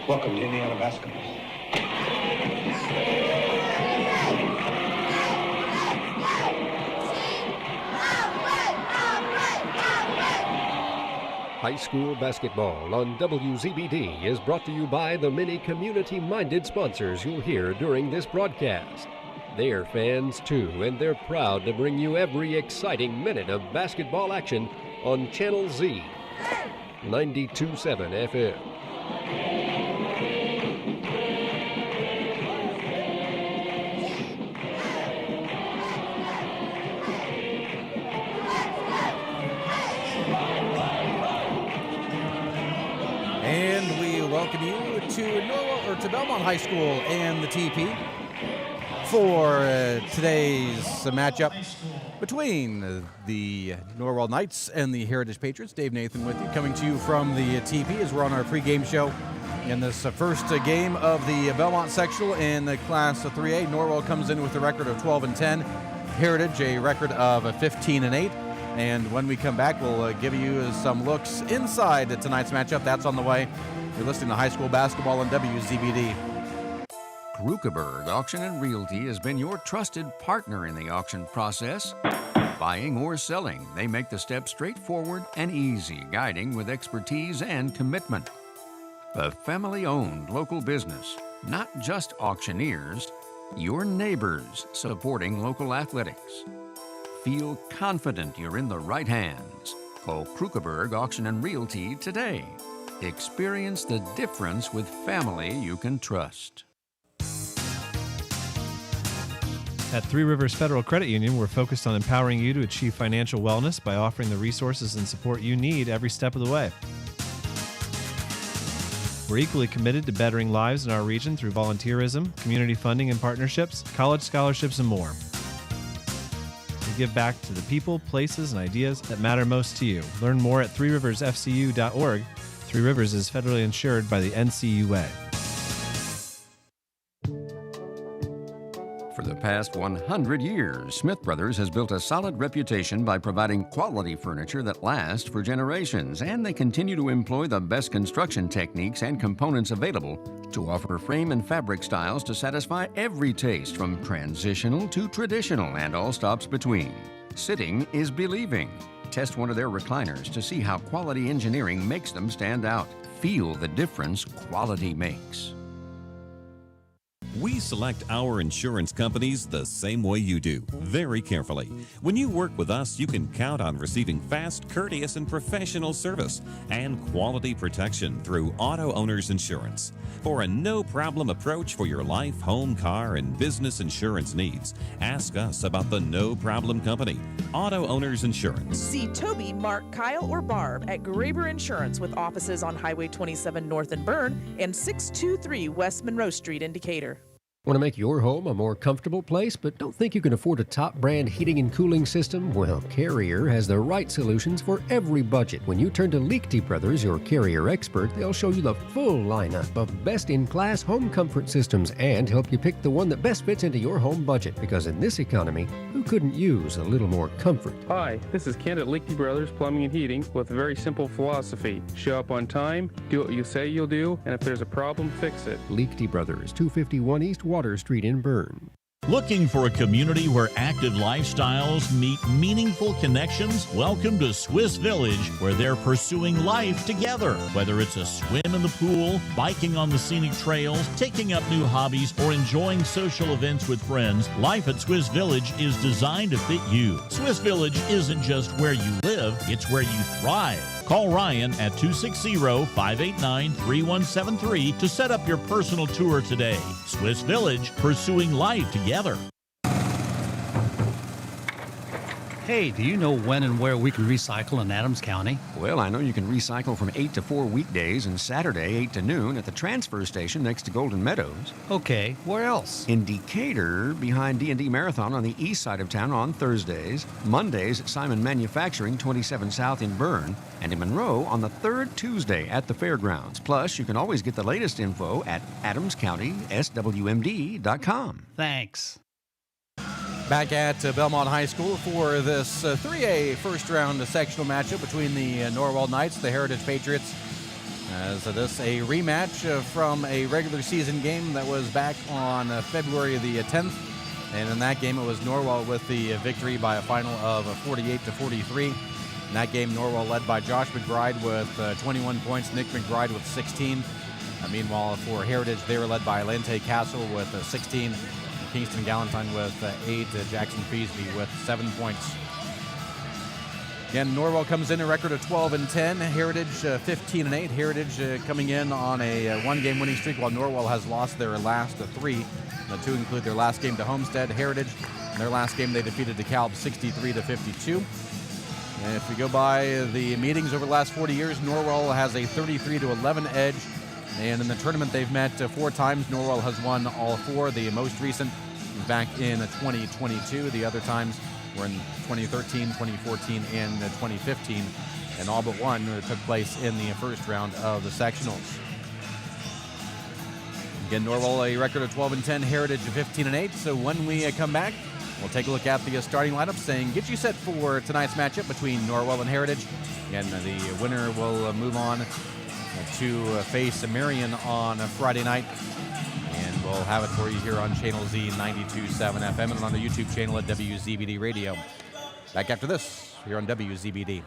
Welcome to Indiana basketball. High school basketball on WZBD is brought to you by the many community-minded sponsors you'll hear during this broadcast. They're fans too, and they're proud to bring you every exciting minute of basketball action on Channel Z, 92.7 FM. And we welcome you to Norwell, or to Belmont High School and the TP for today's matchup between the Norwell Knights and the Heritage Patriots. Dave Nathan with you, coming to you from the TP as we're on our pregame show in this first game of the Belmont Sectional in the Class 3A. Norwell comes in with a record of 12-10. Heritage a record of 15-8. And when we come back, we'll give you some looks inside tonight's matchup. That's on the way. You're listening to High School Basketball on WZBD. Krukeberg Auction and Realty has been your trusted partner in the auction process. Buying or selling, they make the steps straightforward and easy, guiding with expertise and commitment. A family-owned local business, not just auctioneers, your neighbors supporting local athletics. Feel confident you're in the right hands. Call Krukeberg Auction and Realty today. Experience the difference with family you can trust. At Three Rivers Federal Credit Union, we're focused on empowering you to achieve financial wellness by offering the resources and support you need every step of the way. We're equally committed to bettering lives in our region through volunteerism, community funding and partnerships, college scholarships, and more. We give back to the people, places, and ideas that matter most to you. Learn more at threeriversfcu.org. Three Rivers is federally insured by the NCUA. For the past 100 years, Smith Brothers has built a solid reputation by providing quality furniture that lasts for generations, and they continue to employ the best construction techniques and components available to offer frame and fabric styles to satisfy every taste, from transitional to traditional and all stops between. Sitting is believing. Test one of their recliners to see how quality engineering makes them stand out. Feel the difference quality makes. We select our insurance companies the same way you do, very carefully. When you work with us, you can count on receiving fast, courteous, and professional service and quality protection through Auto Owners Insurance. For a no-problem approach for your life, home, car, and business insurance needs, ask us about the No Problem Company, Auto Owners Insurance. See Toby, Mark, Kyle, or Barb at Graber Insurance with offices on Highway 27 North in Bern and 623 West Monroe Street in Decatur. Want to make your home a more comfortable place, but don't think you can afford a top brand heating and cooling system? Well, Carrier has the right solutions for every budget. When you turn to Liechty Brothers, your Carrier expert, they'll show you the full lineup of best-in-class home comfort systems and help you pick the one that best fits into your home budget. Because in this economy, who couldn't use a little more comfort? Hi, this is Ken at Liechty Brothers Plumbing and Heating with a very simple philosophy. Show up on time, do what you say you'll do, and if there's a problem, fix it. Liechty Brothers, 251 East Water Street in Bern. Looking for a community where active lifestyles meet meaningful connections? Welcome to Swiss Village, where they're pursuing life together. Whether it's a swim in the pool, biking on the scenic trails, taking up new hobbies, or enjoying social events with friends, life at Swiss Village is designed to fit you. Swiss Village isn't just where you live, it's where you thrive. Call Ryan at 260-589-3173 to set up your personal tour today. Swiss Village, pursuing life together. Hey, do you know when and where we can recycle in Adams County? Well, I know you can recycle from 8 to 4 weekdays and Saturday 8 to noon at the transfer station next to Golden Meadows. Okay, where else? In Decatur, behind D&D Marathon on the east side of town on Thursdays, Mondays at Simon Manufacturing 27 South in Bern, and in Monroe on the third Tuesday at the fairgrounds. Plus, you can always get the latest info at adamscountyswmd.com. Thanks. Back at Belmont High School for this 3A first-round sectional matchup between the Norwell Knights, the Heritage Patriots, As this a rematch from a regular season game that was back on February the 10th. And in that game, it was Norwell with the victory by a final of 48-43. In that game, Norwell led by Josh McBride with 21 points, Nick McBride with 16. Meanwhile, for Heritage, they were led by Lente Castle with 16, Kingston Galentine with 8, Jackson Feasby with 7 points. Again, Norwell comes in a record of 12-10, Heritage 15-8. Heritage coming in on a one-game winning streak, while Norwell has lost their last 3. The 2 include their last game to Homestead. Heritage, in their last game, they defeated DeKalb 63-52. And if we go by the meetings over the last 40 years, Norwell has a 33-11 edge. And in the tournament, they've met 4 times. Norwell has won all 4. The most recent was back in 2022. The other times were in 2013, 2014, and 2015. And all but one took place in the first round of the sectionals. Again, Norwell a record of 12-10, Heritage of 15-8. So when we come back, we'll take a look at the starting lineup, saying get you set for tonight's matchup between Norwell and Heritage. And the winner will move on to face Marion on Friday night. And we'll have it for you here on Channel Z 92.7 FM and on the YouTube channel at WZBD Radio. Back after this here on WZBD.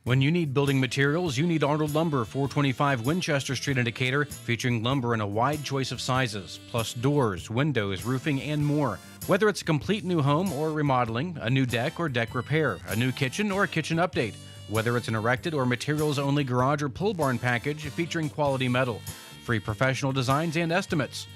When you need building materials, you need Arnold Lumber, 425 Winchester Street in Decatur, featuring lumber in a wide choice of sizes, plus doors, windows, roofing, and more. Whether it's a complete new home or remodeling, a new deck or deck repair, a new kitchen or a kitchen update, whether it's an erected or materials-only garage or pole barn package featuring quality metal, free professional designs and estimates.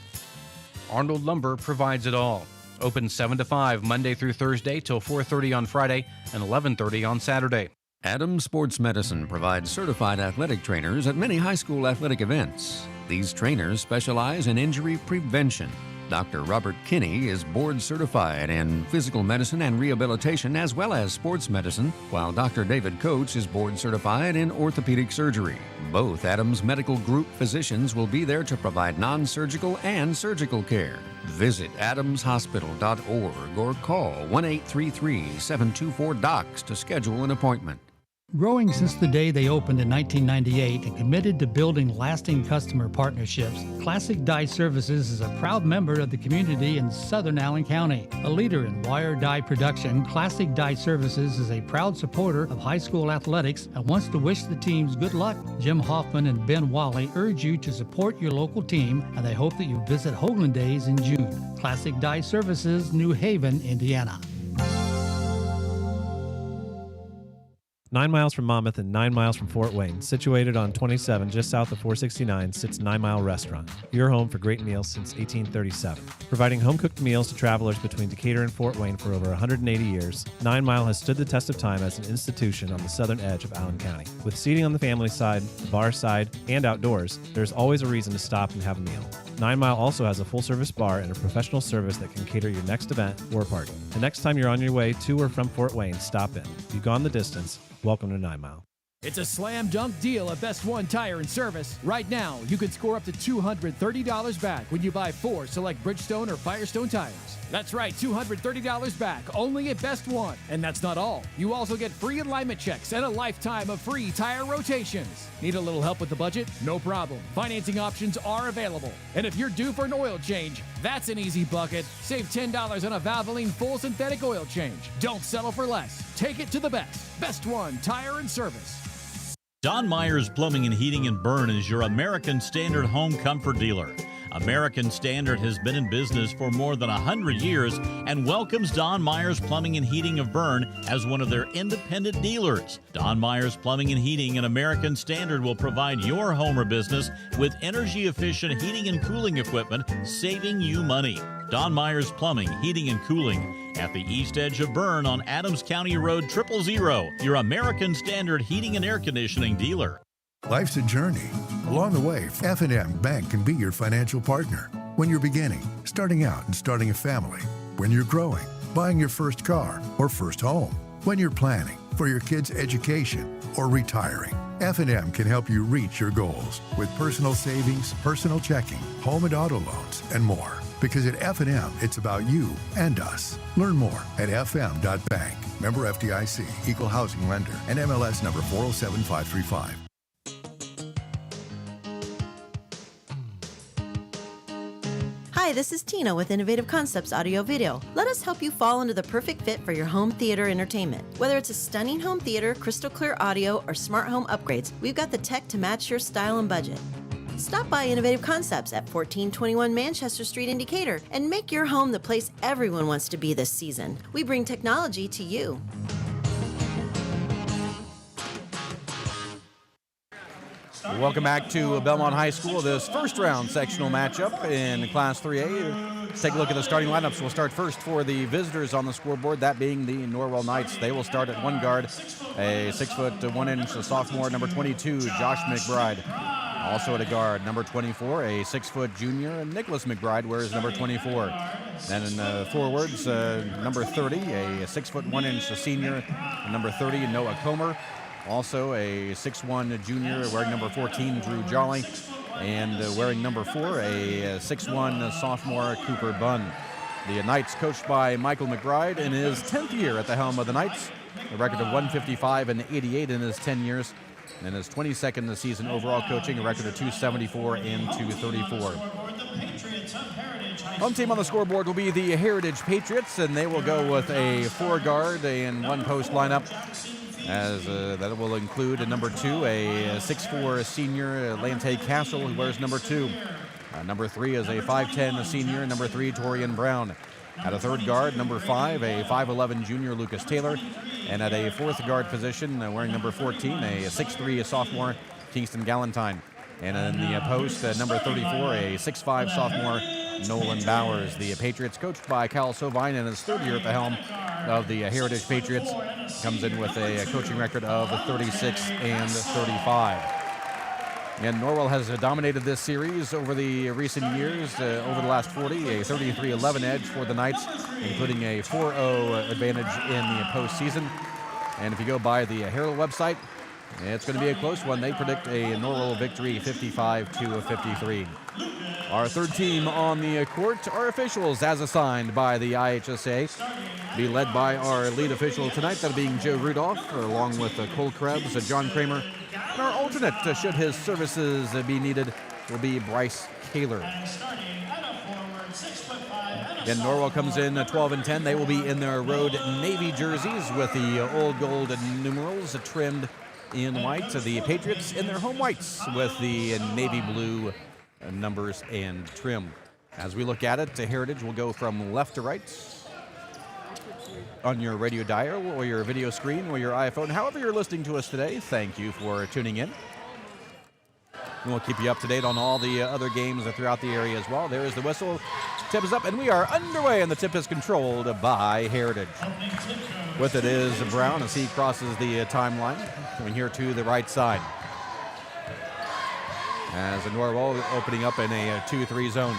Arnold Lumber provides it all. Open 7 to 5 Monday through Thursday till 4:30 on Friday and 11:30 on Saturday. Adams Sports Medicine provides certified athletic trainers at many high school athletic events. These trainers specialize in injury prevention. Dr. Robert Kinney is board certified in physical medicine and rehabilitation as well as sports medicine, while Dr. David Coates is board certified in orthopedic surgery. Both Adams Medical Group physicians will be there to provide non-surgical and surgical care. Visit adamshospital.org or call 1-833-724-DOCS to schedule an appointment. Growing since the day they opened in 1998 and committed to building lasting customer partnerships, Classic Dye Services is a proud member of the community in southern Allen County. A leader in wire dye production, Classic Dye Services is a proud supporter of high school athletics and wants to wish the teams good luck. Jim Hoffman and Ben Wally urge you to support your local team, and they hope that you visit Hoagland Days in June. Classic Dye Services, New Haven, Indiana. 9 miles from Monmouth and 9 miles from Fort Wayne, situated on 27 just south of 469, sits 9 Mile Restaurant, your home for great meals since 1837. Providing home-cooked meals to travelers between Decatur and Fort Wayne for over 180 years, 9 Mile has stood the test of time as an institution on the southern edge of Allen County. With seating on the family side, the bar side, and outdoors, there's always a reason to stop and have a meal. 9 Mile also has a full-service bar and a professional service that can cater your next event or party. The next time you're on your way to or from Fort Wayne, stop in. You've gone the distance. Welcome to 9 Mile. It's a slam dunk deal at Best One Tire and Service. Right now, you can score up to $230 back when you buy 4 select Bridgestone or Firestone tires. That's right, $230 back, only at Best One. And that's not all. You also get free alignment checks and a lifetime of free tire rotations. Need a little help with the budget? No problem. Financing options are available. And if you're due for an oil change, that's an easy bucket. Save $10 on a Valvoline full synthetic oil change. Don't settle for less. Take it to the best. Best One Tire and Service. Don Myers Plumbing and Heating in Berne is your American Standard home comfort dealer. American Standard has been in business for more than 100 years and welcomes Don Myers Plumbing and Heating of Berne as one of their independent dealers. Don Myers Plumbing and Heating and American Standard will provide your home or business with energy-efficient heating and cooling equipment, saving you money. Don Myers Plumbing, Heating and Cooling at the east edge of Berne on Adams County Road 000, your American Standard heating and air conditioning dealer. Life's a journey. Along the way, F&M Bank can be your financial partner. When you're beginning, starting out and starting a family. When you're growing, buying your first car or first home. When you're planning for your kids' education or retiring. F&M can help you reach your goals with personal savings, personal checking, home and auto loans, and more. Because at F&M, it's about you and us. Learn more at fm.bank. Member FDIC, Equal Housing Lender, and MLS number 407535. Hi, this is Tina with Innovative Concepts Audio Video. Let us help you fall into the perfect fit for your home theater entertainment. Whether it's a stunning home theater, crystal clear audio, or smart home upgrades, we've got the tech to match your style and budget. Stop by Innovative Concepts at 1421 Manchester Street in Decatur and make your home the place everyone wants to be this season. We bring technology to you. Welcome back to Belmont High School, this first round sectional matchup in Class 3A. Let's take a look at the starting lineups. We'll start first for the visitors on the scoreboard, that being the Norwell Knights. They will start at one guard, a 6'1" sophomore, number 22, Josh McBride. Also at a guard, number 24, a 6-foot junior, Nicholas McBride wears number 24. Then in forwards, number 30, a 6'1" senior, number 30, Noah Comer. Also a 6'1" junior wearing number 14, Drew Jolly. And wearing number 4, a 6'1" sophomore, Cooper Bunn. The Knights coached by Michael McBride in his 10th year at the helm of the Knights. A record of 155 and 88 in his 10 years. In his 22nd season overall coaching, a record of 274 and 234. Home team on the scoreboard will be the Heritage Patriots, and they will go with a 4-guard and 1-post lineup. As that will include a number 2, a 6'4" senior, Lante Castle, who wears number 2. Number 3 is a 5'10" senior, number 3, Torian Brown. At a third guard, number 5, a 5'11" junior, Lucas Taylor. And at a fourth guard position, wearing number 14, a 6'3" sophomore, Kingston Galentine. And in the post, number 34, a 6'5" sophomore, Nolan Bowers. The Patriots, coached by Cal Sovine in his third year at the helm of the Heritage Patriots, comes in with a coaching record of 36 and 35. And Norwell has dominated this series over the recent years, over the last 40, a 33-11 edge for the Knights, including a 4-0 advantage in the postseason. And if you go by the Herald website, it's going to be a close one. They predict a Norwell victory 55-53. Our third team on the court are officials as assigned by the IHSAA. Be led by our lead official tonight, that being Joe Rudolph, along with Cole Krebs, John Kramer. And our alternate, should his services be needed, will be Bryce Kaler. Then Norwell comes in 12 and 10. They will be in their road navy jerseys with the old gold numerals trimmed in white. The Patriots in their home whites with the navy blue numbers and trim. As we look at it, Heritage will go from left to right on your radio dial or your video screen or your iPhone. However you're listening to us today, thank you for tuning in. And we'll keep you up to date on all the other games throughout the area as well. There is the whistle. Tip is up, and we are underway, and the tip is controlled by Heritage. With it is Brown as he crosses the timeline, coming here to the right side. As Norwell opening up in a 2-3 zone.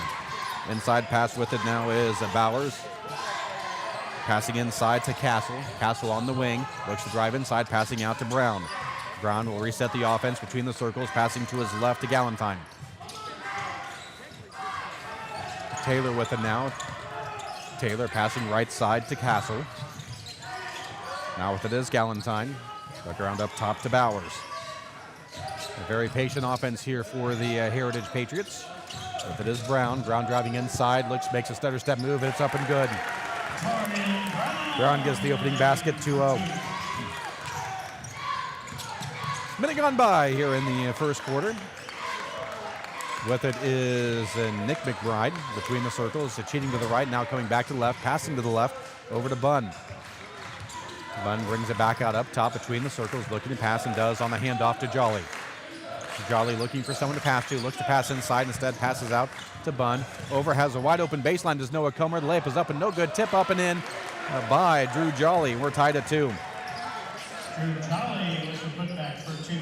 Inside pass with it now is Bowers. Passing inside to Castle. Castle on the wing. Looks to drive inside, passing out to Brown. Brown will reset the offense between the circles, passing to his left to Galentine. Taylor with it now. Taylor passing right side to Castle. Now with it is Galentine. Back around up top to Bowers. A very patient offense here for the Heritage Patriots. With it is Brown. Brown driving inside, makes a stutter step move, and it's up and good. Brown gets the opening basket, 2-0. Minute gone by here in the first quarter. With it is Nick McBride between the circles, cheating to the right, now coming back to the left, passing to the left, over to Bunn. Bunn brings it back out up top between the circles, looking to pass, and does on the handoff to Jolly. Jolly looking for someone to pass to, looks to pass inside, instead passes out to Bunn. Over, has a wide open baseline, does Noah Comer. The layup is up and no good. Tip up and in by Drew Jolly. We're tied at 2. Drew Jolly was the putback for 2.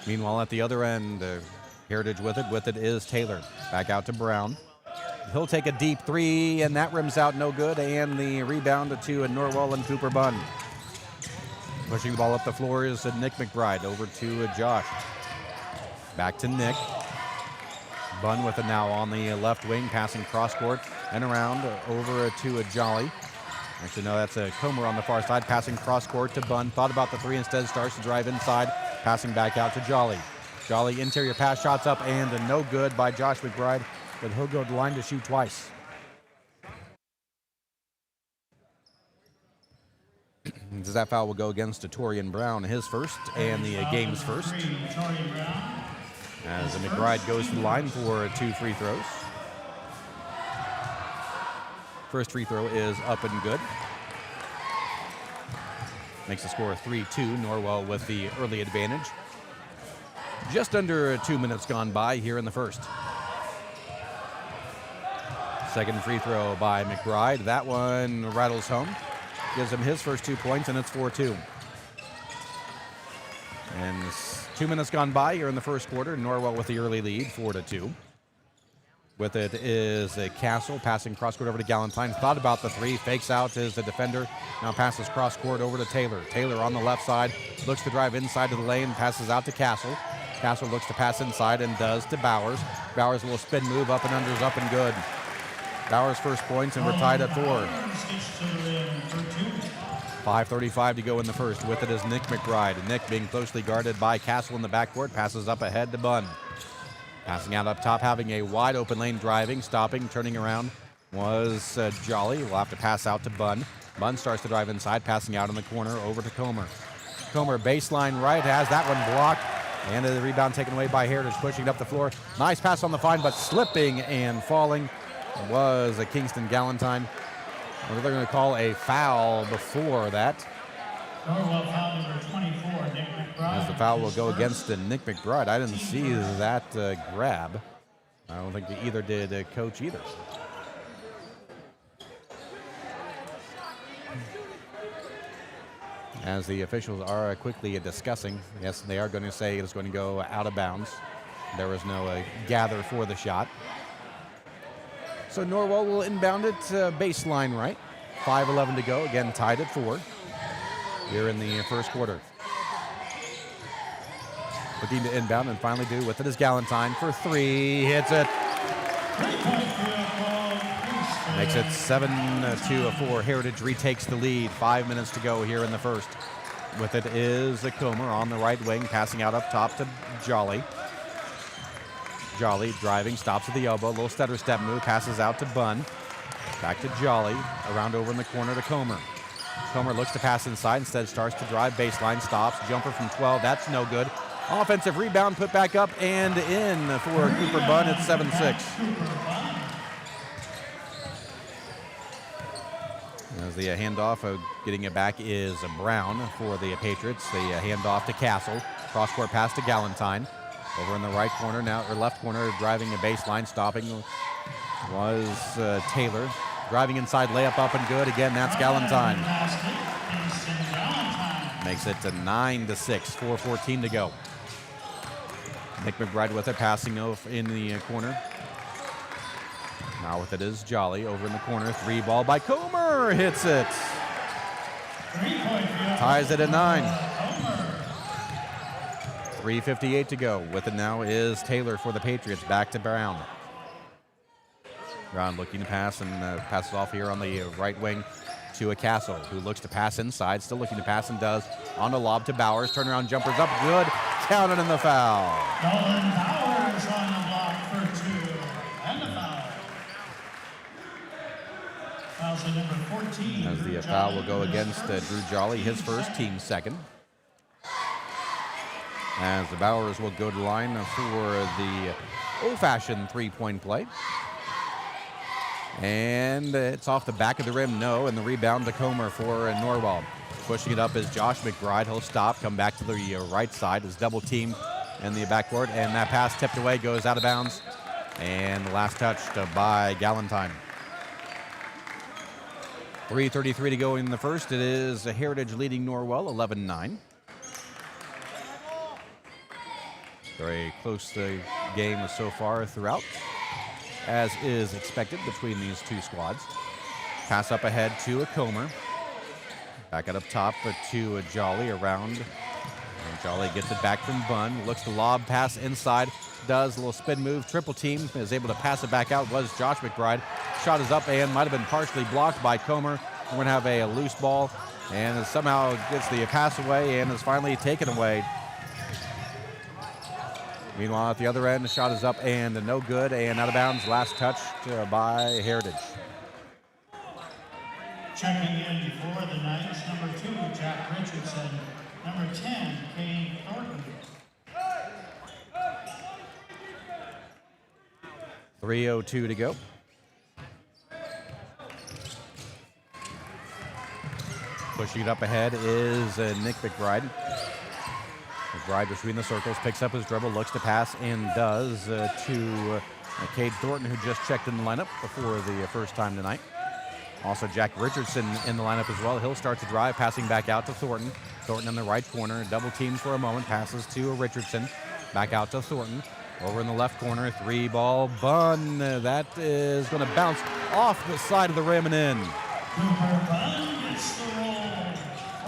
Meanwhile, at the other end, Heritage with it is Taylor. Back out to Brown. He'll take a deep 3, and that rims out no good, and the rebound to Norwell and Cooper Bunn. Pushing the ball up the floor is Nick McBride. Over to Josh. Back to Nick. Bunn with it now on the left wing, passing cross court and around over to Jolly. Actually, no, that's a Comer on the far side, passing cross court to Bunn. Thought about the 3 instead, starts to drive inside, passing back out to Jolly. Jolly interior pass, shots up and no good by Josh McBride. but he'll go to the line to shoot twice. That foul will go against Torian Brown, his first, and the game's first. As McBride goes to the line for 2 free throws. First free throw is up and good. Makes the score 3-2. Norwell with the early advantage. Just under 2 minutes gone by here in the first. Second free throw by McBride. That one rattles home. Gives him his first 2 points, and it's 4-2. And 2 minutes gone by here in the first quarter. Norwell with the early lead, 4-2. With it is a Castle passing cross-court over to Galentine. Thought about the three, fakes out as the defender. Now passes cross-court over to Taylor. Taylor on the left side, looks to drive inside to the lane, passes out to Castle. Castle looks to pass inside and does to Bowers. Bowers a little spin move, up and under is up and good. Bowers first points, and we're tied at 4. 5:35 to go in the first. With it is Nick McBride. Nick being closely guarded by Castle in the backcourt, passes up ahead to Bunn. Passing out up top, having a wide open lane, driving, stopping, turning around was Jolly. We'll have to pass out to Bunn. Bunn starts to drive inside, passing out in the corner over to Comer. Comer baseline right, has that one blocked, and the rebound taken away by Heritage, pushing it up the floor. Nice pass on the find, but slipping and falling was a Kingston Galentine. They're going to call a foul before that. Norwell foul number 24, Nick McBride. As the foul will go against Nick McBride. I didn't see that grab. I don't think either did Coach either. As the officials are quickly discussing, yes, they are going to say it's going to go out of bounds. There was no gather for the shot. So Norwell will inbound it baseline right. 5:11 to go. Again, tied at 4 here in the first quarter. Looking to inbound and finally do with it is Galentine for 3. Hits it. Makes it 7-4. Heritage retakes the lead. 5 minutes to go here in the first. With it is Comer on the right wing, passing out up top to Jolly. Jolly driving, stops at the elbow, little stutter step move, passes out to Bunn. Back to Jolly, around over in the corner to Comer. Comer looks to pass inside, instead starts to drive, baseline, stops, jumper from 12, that's no good. Offensive rebound, put back up and in for Cooper Bunn at 7-6. As the handoff, getting it back is Brown for the Patriots. The handoff to Castle, cross-court pass to Galentine. Over in the right corner now, or left corner, driving a baseline, stopping was Taylor. Driving inside, layup up and good. Again, that's Galentine. Makes it to 9-6, 4:14 to go. Nick McBride with it, passing in the corner. Now with it is Jolly over in the corner. 3 ball by Comer, hits it. Ties it at 9. 3:58 to go. With it now is Taylor for the Patriots. Back to Brown. Brown looking to pass and passes off here on the right wing to a Castle, who looks to pass inside. Still looking to pass and does. On the lob to Bowers. Turnaround jumpers up. Good. Counted in the foul. Nolan Bowers on the block for 2. And the foul. Foul's at number 14. As the foul will go against Drew Jolly, his first, team second. As the Bowers will go to the line for the old-fashioned three-point play. And it's off the back of the rim, no, and the rebound to Comer for Norwell. Pushing it up is Josh McBride. He'll stop, come back to the right side. Is double teamed in the backcourt, and that pass tipped away, goes out of bounds. And the last touched by Galentine. 3:33 to go in the first. It is Heritage leading Norwell 11-9. Very close game so far throughout, as is expected between these two squads. Pass up ahead to a Comer. Back it up top to a Jolly around. And Jolly gets it back from Bunn. Looks to lob, pass inside. Does a little spin move. Triple team. Is able to pass it back out. Was Josh McBride. Shot is up and might have been partially blocked by Comer. We're going to have a loose ball. And somehow gets the pass away and is finally taken away. Meanwhile, at the other end, the shot is up and no good and out of bounds. Last touch by Heritage. Checking in for the Knights, number 2, Jack Richardson. Number 10, Kane Thornton. 3:02 to go. Pushing it up ahead is Nick McBride. McBride between the circles, picks up his dribble, looks to pass, and does to Cade Thornton, who just checked in the lineup before the first time tonight. Also, Jack Richardson in the lineup as well. He'll start to drive, passing back out to Thornton. Thornton in the right corner, double teams for a moment, passes to Richardson. Back out to Thornton. Over in the left corner, 3-ball bun. That is going to bounce off the side of the rim and in.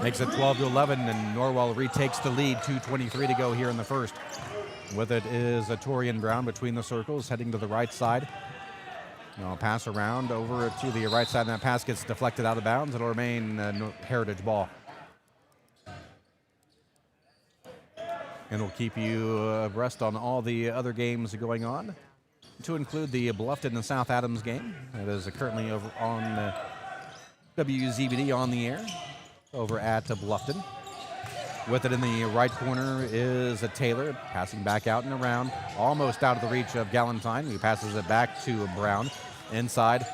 Makes it 12-11, and Norwell retakes the lead. 2:23 to go here in the first. With it is Torian Brown between the circles, heading to the right side. Now pass around over to the right side, and that pass gets deflected out of bounds. It'll remain Heritage ball. And we'll keep you abreast on all the other games going on, to include the Bluffton and South Adams game. It is currently over on WZBD on the air over at Bluffton. With it in the right corner is Taylor, passing back out and around, almost out of the reach of Galentine, who passes it back to Brown. Inside,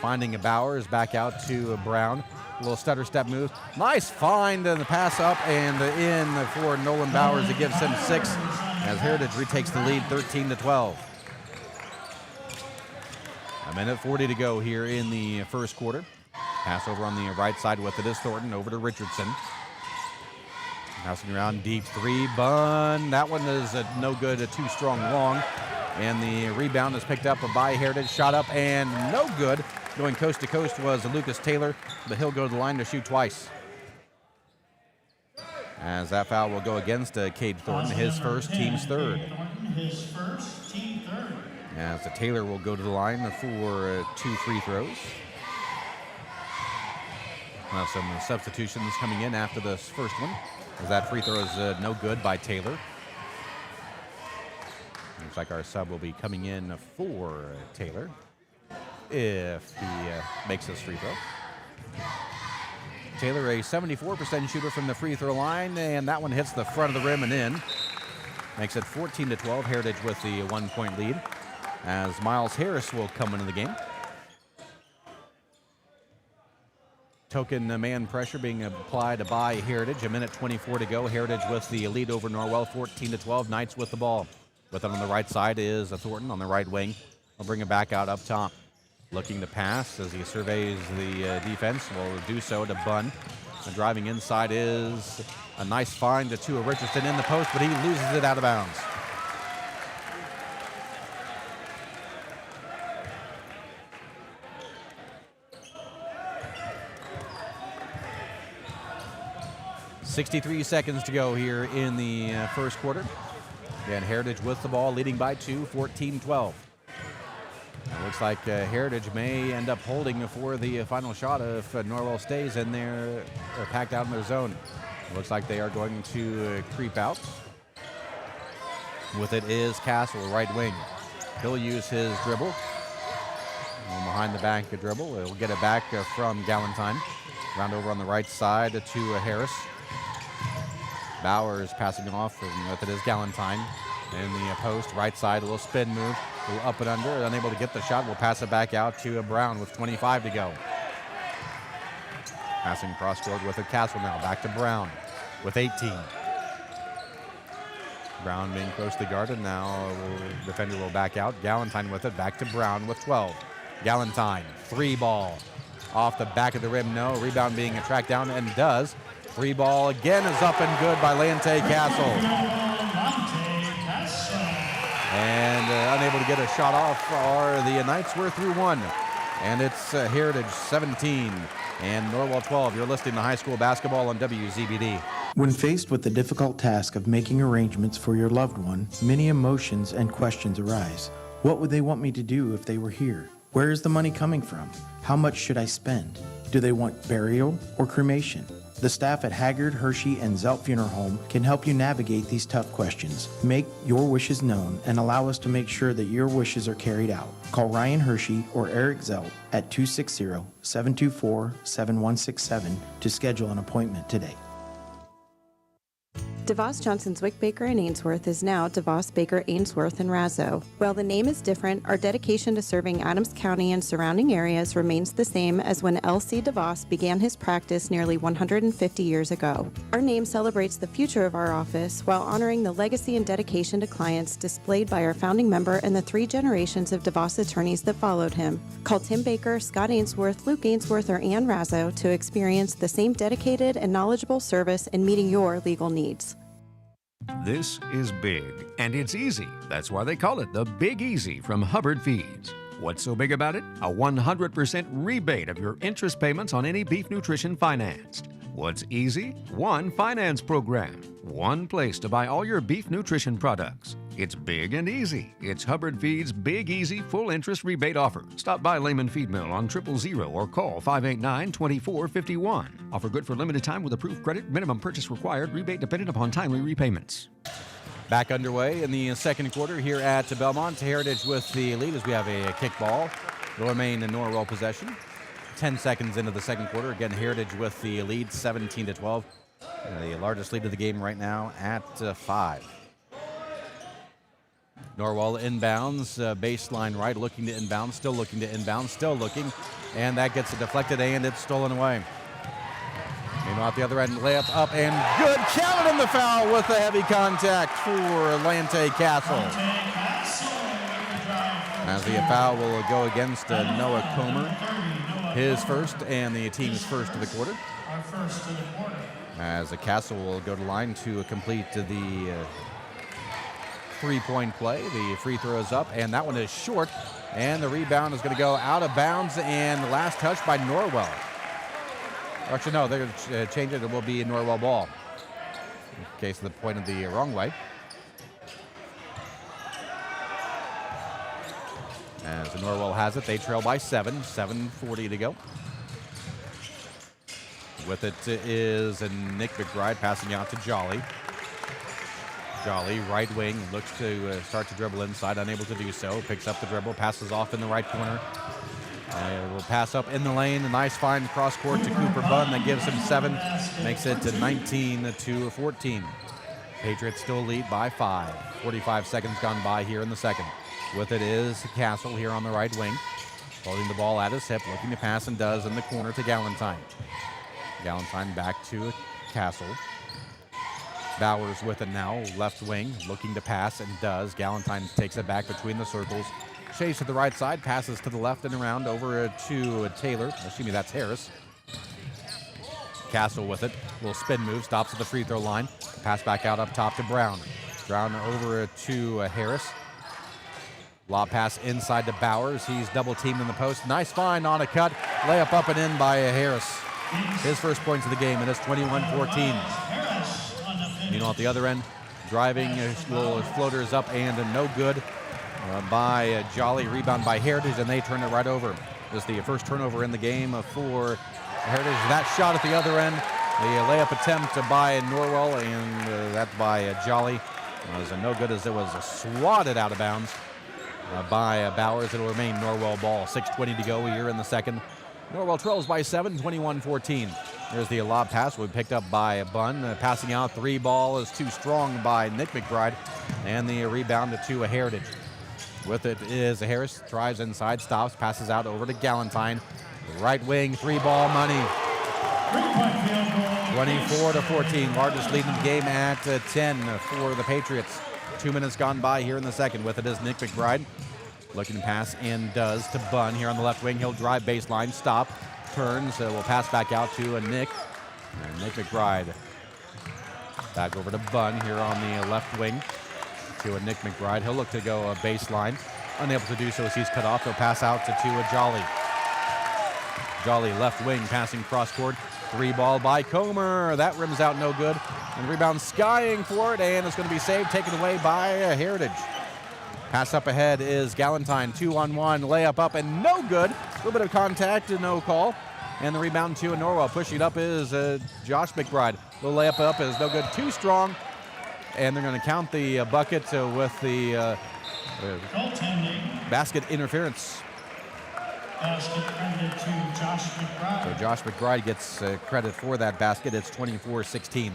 finding Bowers, back out to Brown. A little stutter step move. Nice find, and the pass up and in for Nolan Bowers. It gives him 6 as Heritage retakes the lead 13-12. A minute 40 to go here in the first quarter. Pass over on the right side with it is Thornton, over to Richardson. Passing around deep, 3 bun. That one is no good, too strong long. And the rebound is picked up by Heritage. Shot up and no good. Going coast to coast was Lucas Taylor, but he'll go to the line to shoot twice. As that foul will go against Cade Thornton, his first, team's third. His first, team third. As the Taylor will go to the line for 2 free throws. We'll have some substitutions coming in after this first one, as that free throw is no good by Taylor. Looks like our sub will be coming in for Taylor if he makes this free throw. Taylor, a 74% shooter from the free throw line, and that one hits the front of the rim and in. Makes it 14-12, Heritage with the 1-point lead, as Miles Harris will come into the game. Token man pressure being applied by Heritage. A minute 24 to go. Heritage with the lead over Norwell, 14-12. Knights with the ball. With it on the right side is Thornton on the right wing. I'll bring it back out up top. Looking to pass as he surveys the defense. Will do so to Bunn. The driving inside is a nice find to Richardson in the post, but he loses it out of bounds. .63 seconds to go here in the first quarter. Again, Heritage with the ball, leading by 2, 14-12. It looks like Heritage may end up holding for the final shot if Norwell stays in there, packed out in their zone. It looks like they are going to creep out. With it is Castle, right wing. He'll use his dribble. Behind the back dribble. He'll get it back from Galentine. Round over on the right side to Harris. Bowers passing off, and with it is Galentine in the post, right side, a little spin move, a little up and under, unable to get the shot. We'll pass it back out to Brown with 25 to go. Passing cross court with it, Castle now, back to Brown with 18. Brown being closely guarded, now defender will back out. Galentine with it, back to Brown with 12. Galentine, 3-ball, off the back of the rim, no, rebound being tracked down, and does. 3-ball again is up and good by Lante Castle. And unable to get a shot off are the Knights. We're through 1. And it's Heritage 17 and Norwell 12. You're listening to high school basketball on WZBD. When faced with the difficult task of making arrangements for your loved one, many emotions and questions arise. What would they want me to do if they were here? Where is the money coming from? How much should I spend? Do they want burial or cremation? The staff at Haggard, Hershey, and Zelt Funeral Home can help you navigate these tough questions. Make your wishes known and allow us to make sure that your wishes are carried out. Call Ryan Hershey or Eric Zelt at 260-724-7167 to schedule an appointment today. DeVos Johnson's Wick Baker in Ainsworth is now DeVos Baker Ainsworth and Razzo. While the name is different, our dedication to serving Adams County and surrounding areas remains the same as when L.C. DeVos began his practice nearly 150 years ago. Our name celebrates the future of our office while honoring the legacy and dedication to clients displayed by our founding member and the 3 generations of DeVos attorneys that followed him. Call Tim Baker, Scott Ainsworth, Luke Ainsworth, or Ann Razzo to experience the same dedicated and knowledgeable service in meeting your legal needs. This is big, and it's easy. That's why they call it the Big Easy from Hubbard Feeds. What's so big about it? A 100% rebate of your interest payments on any beef nutrition financed. What's easy? One finance program. One place to buy all your beef nutrition products. It's big and easy. It's Hubbard Feeds' Big Easy Full Interest Rebate Offer. Stop by Lehman Feed Mill on 000 or call 589-2451. Offer good for limited time with approved credit. Minimum purchase required. Rebate dependent upon timely repayments. Back underway in the second quarter here at Belmont. Heritage with the lead as we have a kickball. It'll remain in Norwell possession. 10 seconds into the second quarter. Again, Heritage with the lead, 17-12. The largest lead of the game right now at 5. Norwell inbounds, baseline right, looking to inbound, still looking to inbound, still looking, and that gets it deflected and it's stolen away. Meanwhile, at the other end, layup up and good. Counted in the foul with the heavy contact for Lante Castle. As the foul will go against Noah Comer, his first and the team's first of the quarter. As the Castle will go to line to complete the three-point play. The free throw is up, and that one is short. And the rebound is going to go out of bounds, and the last touch by Norwell. Actually, no, they're going to change it. It will be a Norwell ball. In case of the pointed the wrong way. As the Norwell has it, they trail by 7. 7:40 to go. With it is Nick McBride passing out to Jolly. Jolly, right wing, looks to start to dribble inside, unable to do so. Picks up the dribble, passes off in the right corner. Will pass up in the lane. A nice find cross court to Cooper Bunn that gives him 7. Makes it to 19-14. Patriots still lead by 5. 45 seconds gone by here in the second. With it is Castle here on the right wing. Holding the ball at his hip, looking to pass and does in the corner to Galentine. Galentine back to Castle. Bowers with it now, left wing, looking to pass and does. Galentine takes it back between the circles. Shays to the right side, passes to the left and around over to Taylor. Excuse me, that's Harris. Castle with it. Little spin move, stops at the free throw line. Pass back out up top to Brown. Brown over to Harris. Lob pass inside to Bowers. He's double teamed in the post. Nice find on a cut. Layup up and in by Harris. His first points of the game, and it's 21-14. Meanwhile, at the other end, driving, little floaters up and no good by Jolly. Rebound by Heritage, and they turn it right over. This is the first turnover in the game for Heritage. That shot at the other end, the layup attempt by Norwell, and that by Jolly was no good as it was swatted out of bounds by Bowers. It'll remain Norwell ball. 6:20 to go here in the second. Norwell trails by 7, 21-14. There's the lob pass. We picked up by Bunn. Passing out, 3 ball is too strong by Nick McBride. And the rebound to Heritage. With it is Harris. Drives inside, stops, passes out over to Galentine. Right wing, 3-ball money. 24-14. Largest lead in the game at 10 for the Patriots. 2 minutes gone by here in the second. With it is Nick McBride. Looking to pass and does to Bunn here on the left wing. He'll drive baseline, stop, turns, will pass back out to Nick. And Nick McBride back over to Bunn here on the left wing to Nick McBride. He'll look to go baseline. Unable to do so as he's cut off. He'll pass out to Jolly. Jolly left wing passing cross court. 3-ball by Comer. That rims out no good. And rebound skying for it, and it's going to be saved, taken away by Heritage. Pass up ahead is Galentine, 2-on-1, layup up and no good. A little bit of contact, no call. And the rebound to Norwell. Pushing it up is Josh McBride. The layup up is no good. Too strong. And they're going to count the bucket with the basket interference. Basket credited to Josh McBride. So Josh McBride gets credit for that basket. It's 24-16.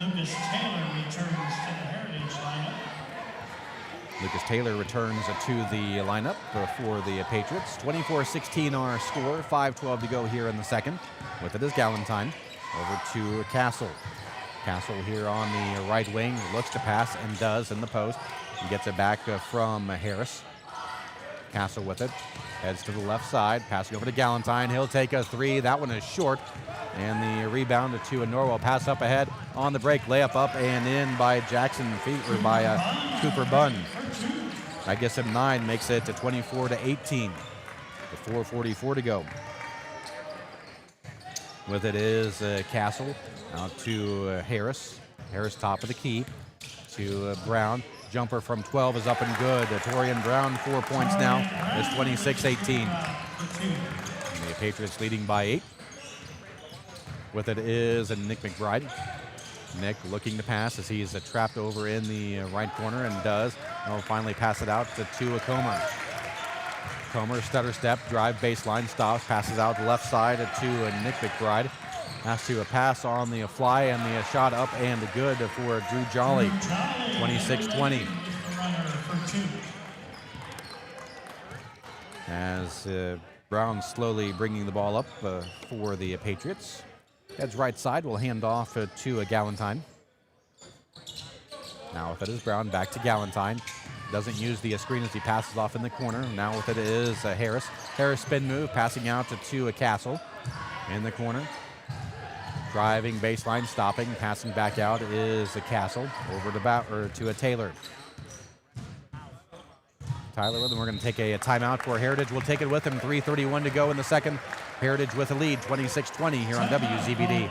Lucas Taylor returns to the Heritage lineup. Lucas Taylor returns to the lineup for the Patriots. 24-16 our score. 5:12 to go here in the second. With it is Galentine. Over to Castle. Castle here on the right wing. Looks to pass and does in the post. He gets it back from Harris. Castle with it. Heads to the left side. Passing over to Galentine. He'll take a three. That one is short. And the rebound to a Norwell. Pass up ahead on the break. Layup up and in by Cooper Bunn. That gets him 9. Makes it to 24-18. With 4:44 to go. With it is Castle. Out to Harris. Harris top of the key. To Brown. Jumper from 12 is up and good. Torian Brown 4 points now. It's 26-18. The Patriots leading by 8. With it is Nick McBride. Nick looking to pass as he's trapped over in the right corner and does. He'll finally pass it out to Comer. Comer stutter step, drive baseline, stops, passes out left side to Nick McBride. Has to pass on the fly and the shot up and good for Drew Jolly. 26-20. As Brown slowly bringing the ball up for the Patriots. Heads right side, will hand off to Galentine. Now with it is Brown, back to Galentine. Doesn't use the screen as he passes off in the corner. Now with it is Harris. Harris spin move, passing out to Castle in the corner. Driving baseline, stopping, passing back out is a Castle over to a Taylor. Tyler with him. We're going to take a timeout for Heritage. We'll take it with him. 3:31 to go in the second. Heritage with a lead, 26-20 here on WZBD.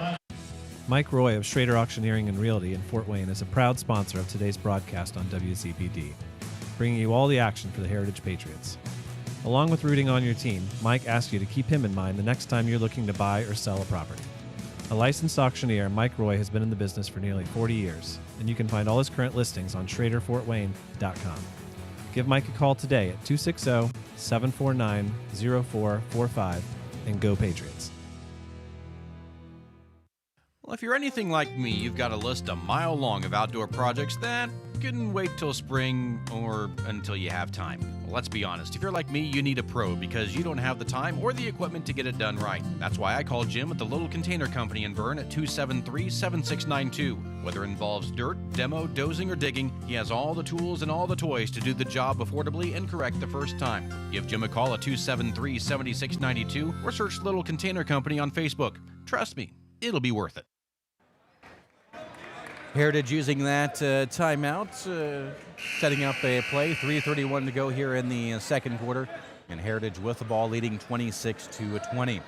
Mike Roy of Schrader Auctioneering and Realty in Fort Wayne is a proud sponsor of today's broadcast on WZBD, bringing you all the action for the Heritage Patriots. Along with rooting on your team, Mike asks you to keep him in mind the next time you're looking to buy or sell a property. A licensed auctioneer, Mike Roy has been in the business for nearly 40 years, and you can find all his current listings on SchraderFortWayne.com. Give Mike a call today at 260-749-0445 and go Patriots. Well, if you're anything like me, you've got a list a mile long of outdoor projects that can wait till spring or until you have time. Well, let's be honest. If you're like me, you need a pro because you don't have the time or the equipment to get it done right. That's why I called Jim at the Little Container Company in Bern at 273-7692. Whether it involves dirt, demo, dozing, or digging, he has all the tools and all the toys to do the job affordably and correct the first time. Give Jim a call at 273-7692 or search Little Container Company on Facebook. Trust me, it'll be worth it. Heritage using that timeout, setting up a play. 3:31 to go here in the second quarter, and Heritage with the ball leading 26-20.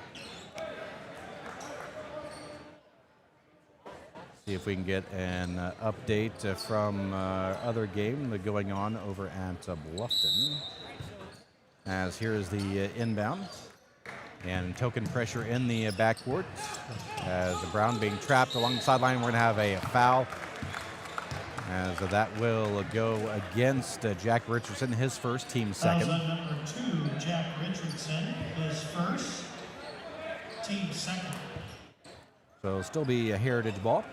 See if we can get an update from other game going on over at Bluffton. As here is the inbound. And token pressure in the backcourt as Brown being trapped along the sideline. We're going to have a foul as that will go against Jack Richardson, his first, team second. Number 2, Jack Richardson, his first, team second. So it'll still be a Heritage ball,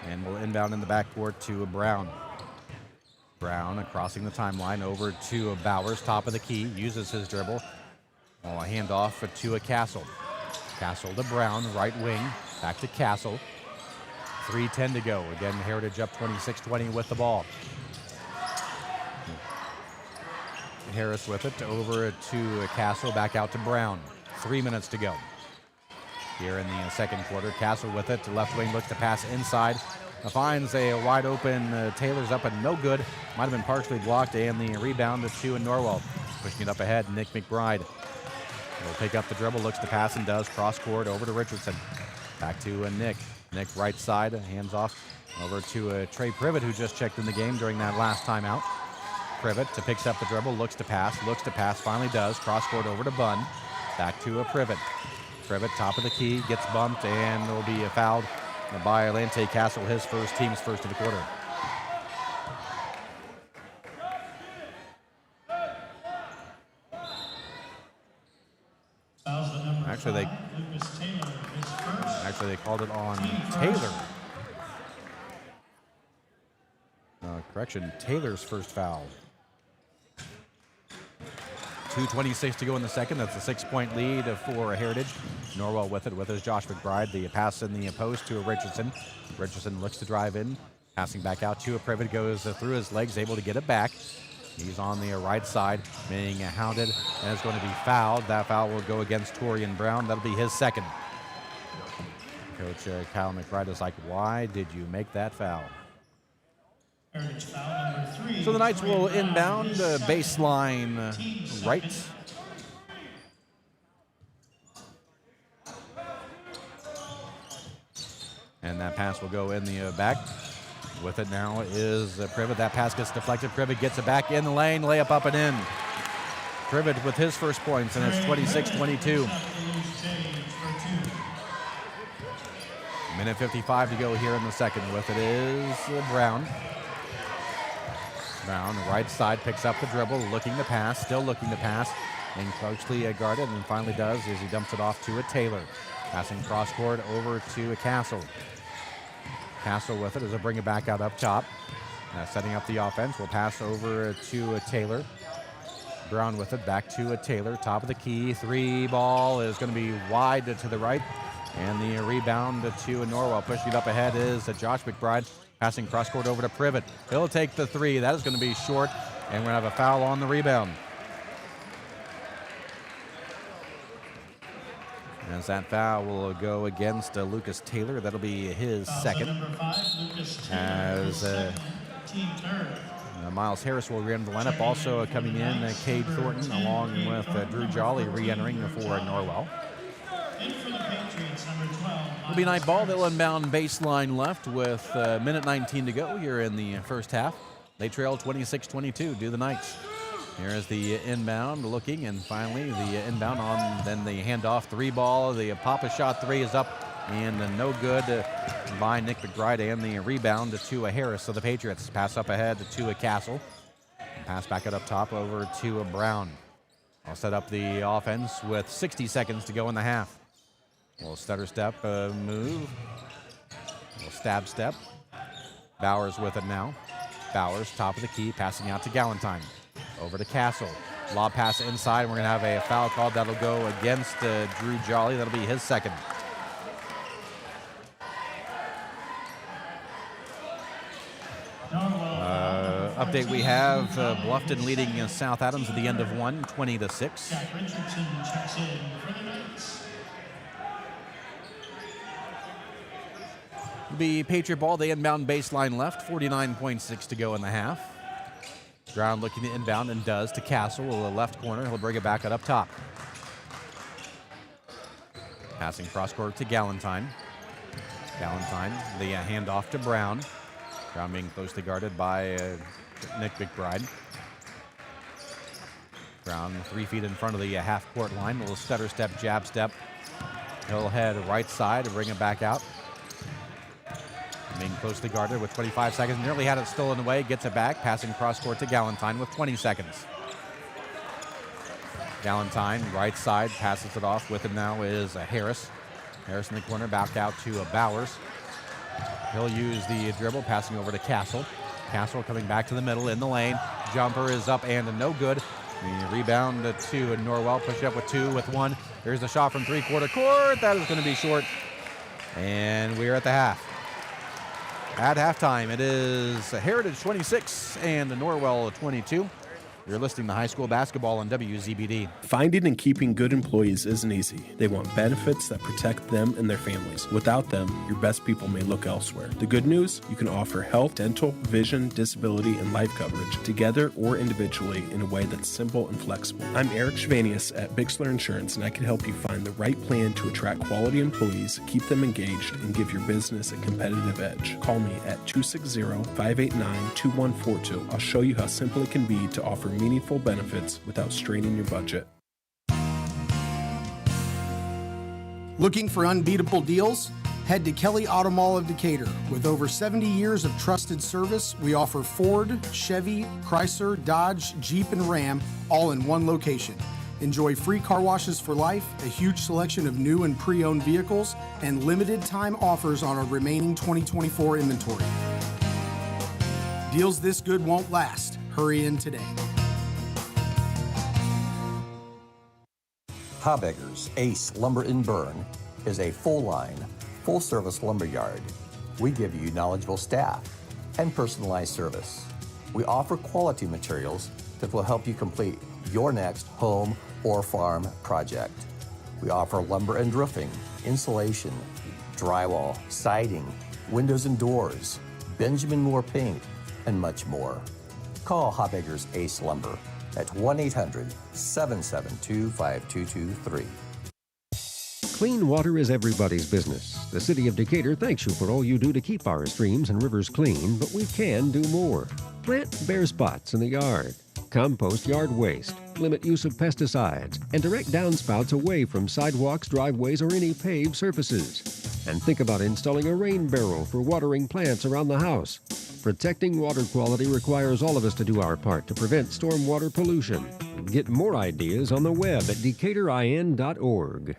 and we'll inbound in the backcourt to Brown. Brown crossing the timeline over to Bowers, top of the key, uses his dribble. A handoff to a Castle. Castle to Brown, right wing. Back to Castle. 3:10 to go. Again, Heritage up 26-20 with the ball. Harris with it over to Castle. Back out to Brown. 3 minutes to go. Here in the second quarter, Castle with it. Left wing looks to pass inside. Finds a wide open Taylor's up and no good. Might have been partially blocked, and the rebound to Norwell. Pushing it up ahead, Nick McBride. Will pick up the dribble, looks to pass and does. Cross court over to Richardson. Back to Nick. Nick right side, hands off over to Trey Privet, who just checked in the game during that last timeout. Privet picks up the dribble, looks to pass, finally does. Cross court over to Bunn. Back to a Privet. Privet, top of the key, gets bumped, and will be fouled by Lante Castle, his team's first of the quarter. Actually, they called it on Taylor. Correction, Taylor's first foul. 2:26 to go in the second. That's a 6-point lead for Heritage. Norwell with it, with his Josh McBride. The pass in the post to Richardson. Richardson looks to drive in. Passing back out to a Privet, goes through his legs, able to get it back. He's on the right side, being hounded, and is going to be fouled. That foul will go against Torian Brown. That'll be his second. Coach Kyle McBride is like, why did you make that foul? So the Knights will inbound baseline right. And that pass will go in the back. With it now is Privet. That pass gets deflected. Privet gets it back in the lane. Layup up and in. Privet with his first points, and it's 26-22. Minute 55 to go here in the second. With it is Brown. Brown, right side, picks up the dribble, looking to pass, still looking to pass, and closely guarded, and finally does as he dumps it off to a Taylor. Passing cross court over to a Castle. Castle with it as he'll bring it back out up top. Setting up the offense, we'll pass over to a Taylor. Brown with it, back to a Taylor, top of the key. Three ball is going to be wide to the right. And the rebound to Norwell. Pushing it up ahead is Josh McBride. Passing cross court over to Privet. He'll take the three. That is going to be short. And we're going to have a foul on the rebound. As that foul will go against Lucas Taylor. That'll be his second. As Miles Harris will re-enter the lineup. Also coming in, Cade Thornton, along with Drew Jolly re-entering for Norwell. It'll be night ball. They'll inbound baseline left with minute 19 to go here in the first half. They trail 26-22, do the Knights. Here is the inbound looking, and finally the inbound on then the handoff three ball. The pop-a shot three is up and no good by Nick McBride, and the rebound to a Harris. So the Patriots pass up ahead to a Castle. Pass back up top over to a Brown. I'll set up the offense with 60 seconds to go in the half. Little stutter step move. Little stab step. Bowers with it now. Bowers, top of the key, passing out to Galentine. Over to Castle. Lob pass inside. We're going to have a foul called. That'll go against Drew Jolly. That'll be his second. Update we have Bluffton leading South Adams at the end of one, 20-6. Jack Richardson checks in for the Knights. The Patriot ball, they inbound baseline left, 49.6 to go in the half. Brown looking to inbound and does to Castle, the left corner. He'll bring it back up top. Passing cross court to Galentine. Galentine, the handoff to Brown. Brown being closely guarded by Nick McBride. Brown 3 feet in front of the half-court line. A little stutter step, jab step. He'll head right side and bring it back out. Being closely guarded with 25 seconds. Nearly had it stolen away. Gets it back. Passing cross-court to Galentine with 20 seconds. Galentine, right side, passes it off. With him now is Harris. Harris in the corner, back out to Bowers. He'll use the dribble, passing over to Castle. Castle coming back to the middle in the lane. Jumper is up and no good. The rebound to Norwell. Push it up with two, with one. Here's the shot from three-quarter court. That is going to be short. And we're at the half. At halftime, it is Heritage 26 and Norwell 22. You're listening to high school basketball on WZBD. Finding and keeping good employees isn't easy. They want benefits that protect them and their families. Without them, your best people may look elsewhere. The good news, you can offer health, dental, vision, disability, and life coverage together or individually in a way that's simple and flexible. I'm Eric Schvanius at Bixler Insurance, and I can help you find the right plan to attract quality employees, keep them engaged, and give your business a competitive edge. Call me at 260-589-2142. I'll show you how simple it can be to offer meaningful benefits without straining your budget. Looking for unbeatable deals? Head to Kelly Auto Mall of Decatur. With over 70 years of trusted service, we offer Ford, Chevy, Chrysler, Dodge, Jeep, and Ram all in one location. Enjoy free car washes for life, a huge selection of new and pre-owned vehicles, and limited time offers on our remaining 2024 inventory. Deals this good won't last. Hurry in today. Habegger's Ace Lumber and Burn is a full-line, full-service lumber yard. We give you knowledgeable staff and personalized service. We offer quality materials that will help you complete your next home or farm project. We offer lumber and roofing, insulation, drywall, siding, windows and doors, Benjamin Moore paint, and much more. Call Habegger's Ace Lumber at 1-800-772-5223. Clean water is everybody's business. The City of Decatur thanks you for all you do to keep our streams and rivers clean, but we can do more. Plant bare spots in the yard. Compost yard waste. Limit use of pesticides. And direct downspouts away from sidewalks, driveways, or any paved surfaces. And think about installing a rain barrel for watering plants around the house. Protecting water quality requires all of us to do our part to prevent stormwater pollution. Get more ideas on the web at decaturin.org.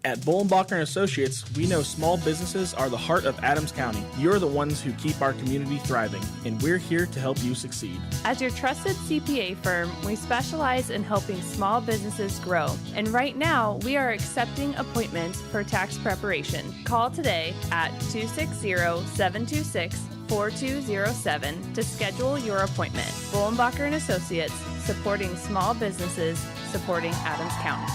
At Bullenbacher & Associates, we know small businesses are the heart of Adams County. You're the ones who keep our community thriving, and we're here to help you succeed. As your trusted CPA firm, we specialize in helping small businesses grow. And right now, we are accepting appointments for tax preparation. Call today at 260-726-4207 to schedule your appointment. Bullenbacher & Associates, supporting small businesses, supporting Adams County.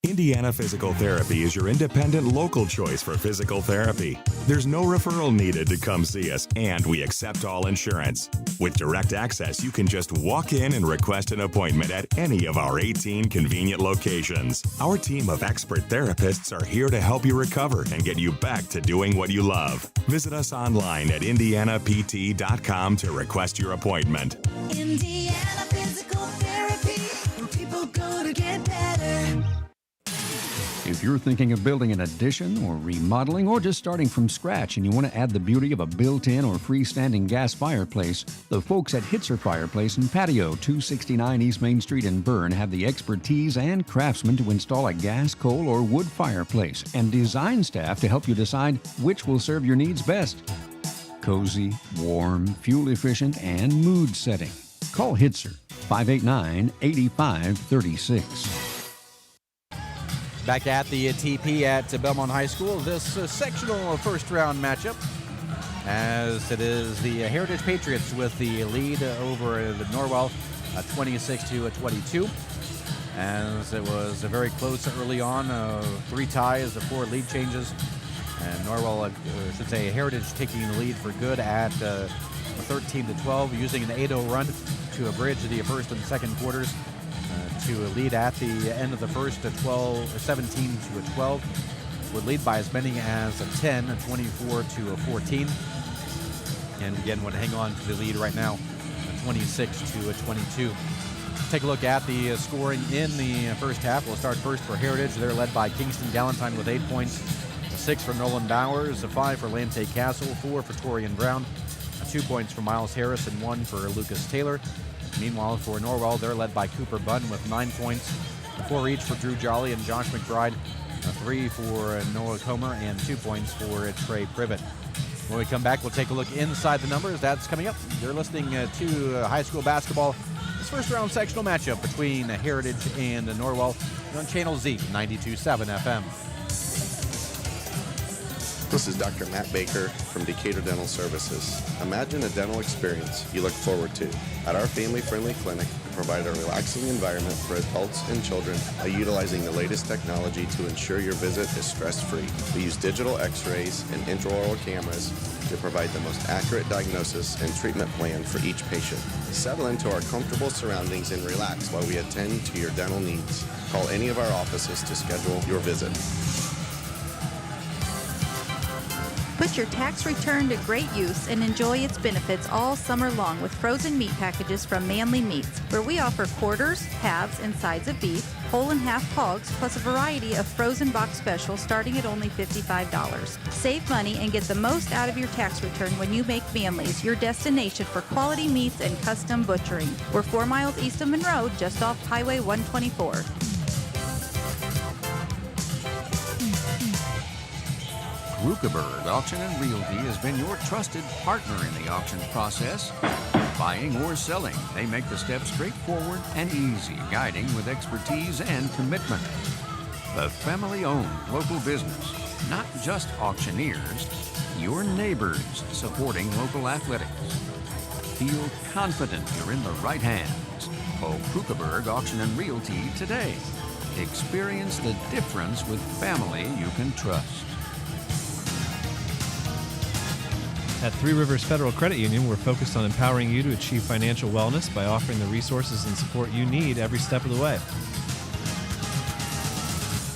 Indiana Physical Therapy is your independent local choice for physical therapy. There's no referral needed to come see us, and we accept all insurance. With direct access, you can just walk in and request an appointment at any of our 18 convenient locations. Our team of expert therapists are here to help you recover and get you back to doing what you love. Visit us online at indianapt.com to request your appointment. Indiana Physical Therapy, where people go to get better. If you're thinking of building an addition or remodeling or just starting from scratch and you want to add the beauty of a built-in or freestanding gas fireplace, the folks at Hitzer Fireplace and Patio, 269 East Main Street in Bern, have the expertise and craftsmen to install a gas, coal, or wood fireplace and design staff to help you decide which will serve your needs best. Cozy, warm, fuel-efficient, and mood-setting. Call Hitzer, 589-8536. Back at the TP at Belmont High School, this sectional first-round matchup, as it is the Heritage Patriots with the lead over the Norwell, 26-22. As it was very close early on, 3 ties, 4 lead changes, and Norwell, Heritage taking the lead for good at 13-12, using an 8-0 run to abridge the first and second quarters. To lead at the end of the first 17-12, would lead by as many as 10, 24-14, and again would hang on to the lead right now, 26-22. Take a look at the scoring in the first half. We'll start first for Heritage. They're led by Kingston Galentine with 8 points, 6 for Nolan Bowers, 5 for Lante Castle, 4 for Torian Brown, 2 points for Miles Harris, and 1 for Lucas Taylor. Meanwhile, for Norwell, they're led by Cooper Bunn with 9 points, 4 each for Drew Jolly and Josh McBride, 3 for Noah Comer, and 2 points for Trey Privet. When we come back, we'll take a look inside the numbers. That's coming up. You're listening to high school basketball. This first-round sectional matchup between Heritage and Norwell on Channel Z, 92.7 FM. This is Dr. Matt Baker from Decatur Dental Services. Imagine a dental experience you look forward to. At our family-friendly clinic, we provide a relaxing environment for adults and children by utilizing the latest technology to ensure your visit is stress-free. We use digital x-rays and intraoral cameras to provide the most accurate diagnosis and treatment plan for each patient. Settle into our comfortable surroundings and relax while we attend to your dental needs. Call any of our offices to schedule your visit. Put your tax return to great use and enjoy its benefits all summer long with frozen meat packages from Manly Meats, where we offer quarters, halves, and sides of beef, whole and half hogs, plus a variety of frozen box specials starting at only $55. Save money and get the most out of your tax return when you make Manly's your destination for quality meats and custom butchering. We're 4 miles east of Monroe, just off Highway 124. Krukeberg Auction and Realty has been your trusted partner in the auction process. Buying or selling, they make the steps straightforward and easy, guiding with expertise and commitment. The family-owned local business, not just auctioneers, your neighbors supporting local athletics. Feel confident you're in the right hands. Call Krukeberg Auction and Realty today. Experience the difference with family you can trust. At Three Rivers Federal Credit Union, we're focused on empowering you to achieve financial wellness by offering the resources and support you need every step of the way.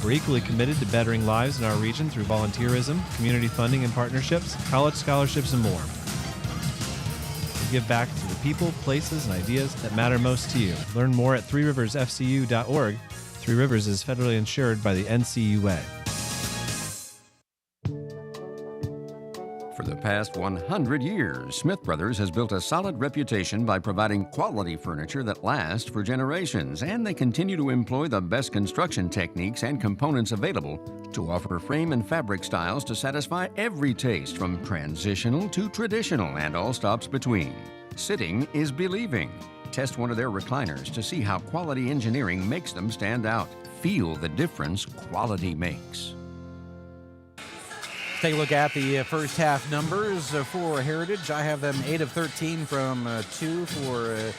We're equally committed to bettering lives in our region through volunteerism, community funding and partnerships, college scholarships, and more. We give back to the people, places, and ideas that matter most to you. Learn more at threeriversfcu.org. Three Rivers is federally insured by the NCUA. For the past 100 years, Smith Brothers has built a solid reputation by providing quality furniture that lasts for generations, and they continue to employ the best construction techniques and components available to offer frame and fabric styles to satisfy every taste, from transitional to traditional and all stops between. Sitting is believing. Test one of their recliners to see how quality engineering makes them stand out. Feel the difference quality makes. Take a look at the first half numbers for Heritage. I have them 8 of 13 from 2 for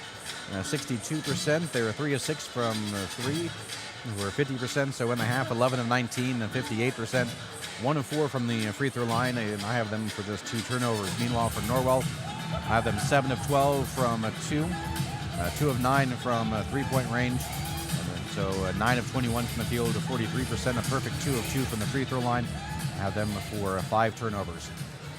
62%. They were 3 of 6 from 3 for 50%. So in the half, 11 of 19 and 58%. 1 of 4 from the free throw line, and I have them for just 2 turnovers. Meanwhile, for Norwell, I have them 7 of 12 from 2, 2 of 9 from 3-point range. So 9 of 21 from the field, 43%, a perfect 2 of 2 from the free throw line. I have them for 5 turnovers.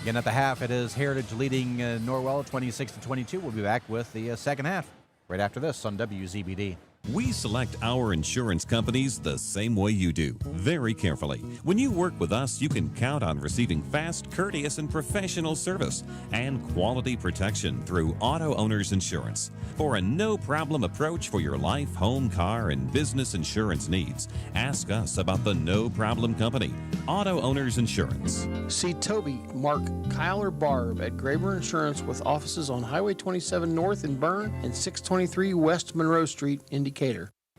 Again, at the half, it is Heritage leading Norwell 26-22. We'll be back with the second half right after this on WZBD. We select our insurance companies the same way you do, very carefully. When you work with us, you can count on receiving fast, courteous, and professional service and quality protection through Auto Owners Insurance. For a no-problem approach for your life, home, car, and business insurance needs, ask us about the No Problem Company, Auto Owners Insurance. See Toby, Mark, Kyle, or Barb at Graber Insurance with offices on Highway 27 North in Bern and 623 West Monroe Street in Decatur.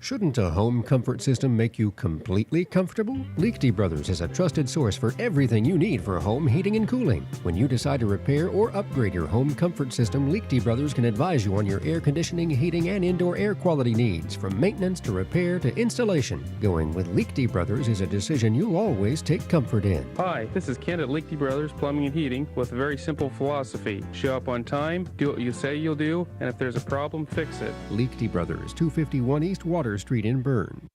Shouldn't a home comfort system make you completely comfortable? Liechty Brothers is a trusted source for everything you need for home heating and cooling. When you decide to repair or upgrade your home comfort system, Liechty Brothers can advise you on your air conditioning, heating, and indoor air quality needs, from maintenance to repair to installation. Going with Liechty Brothers is a decision you'll always take comfort in. Hi, this is Ken at Liechty Brothers Plumbing and Heating with a very simple philosophy. Show up on time, do what you say you'll do, and if there's a problem, fix it. Liechty Brothers, 251 East Water Street in Bern.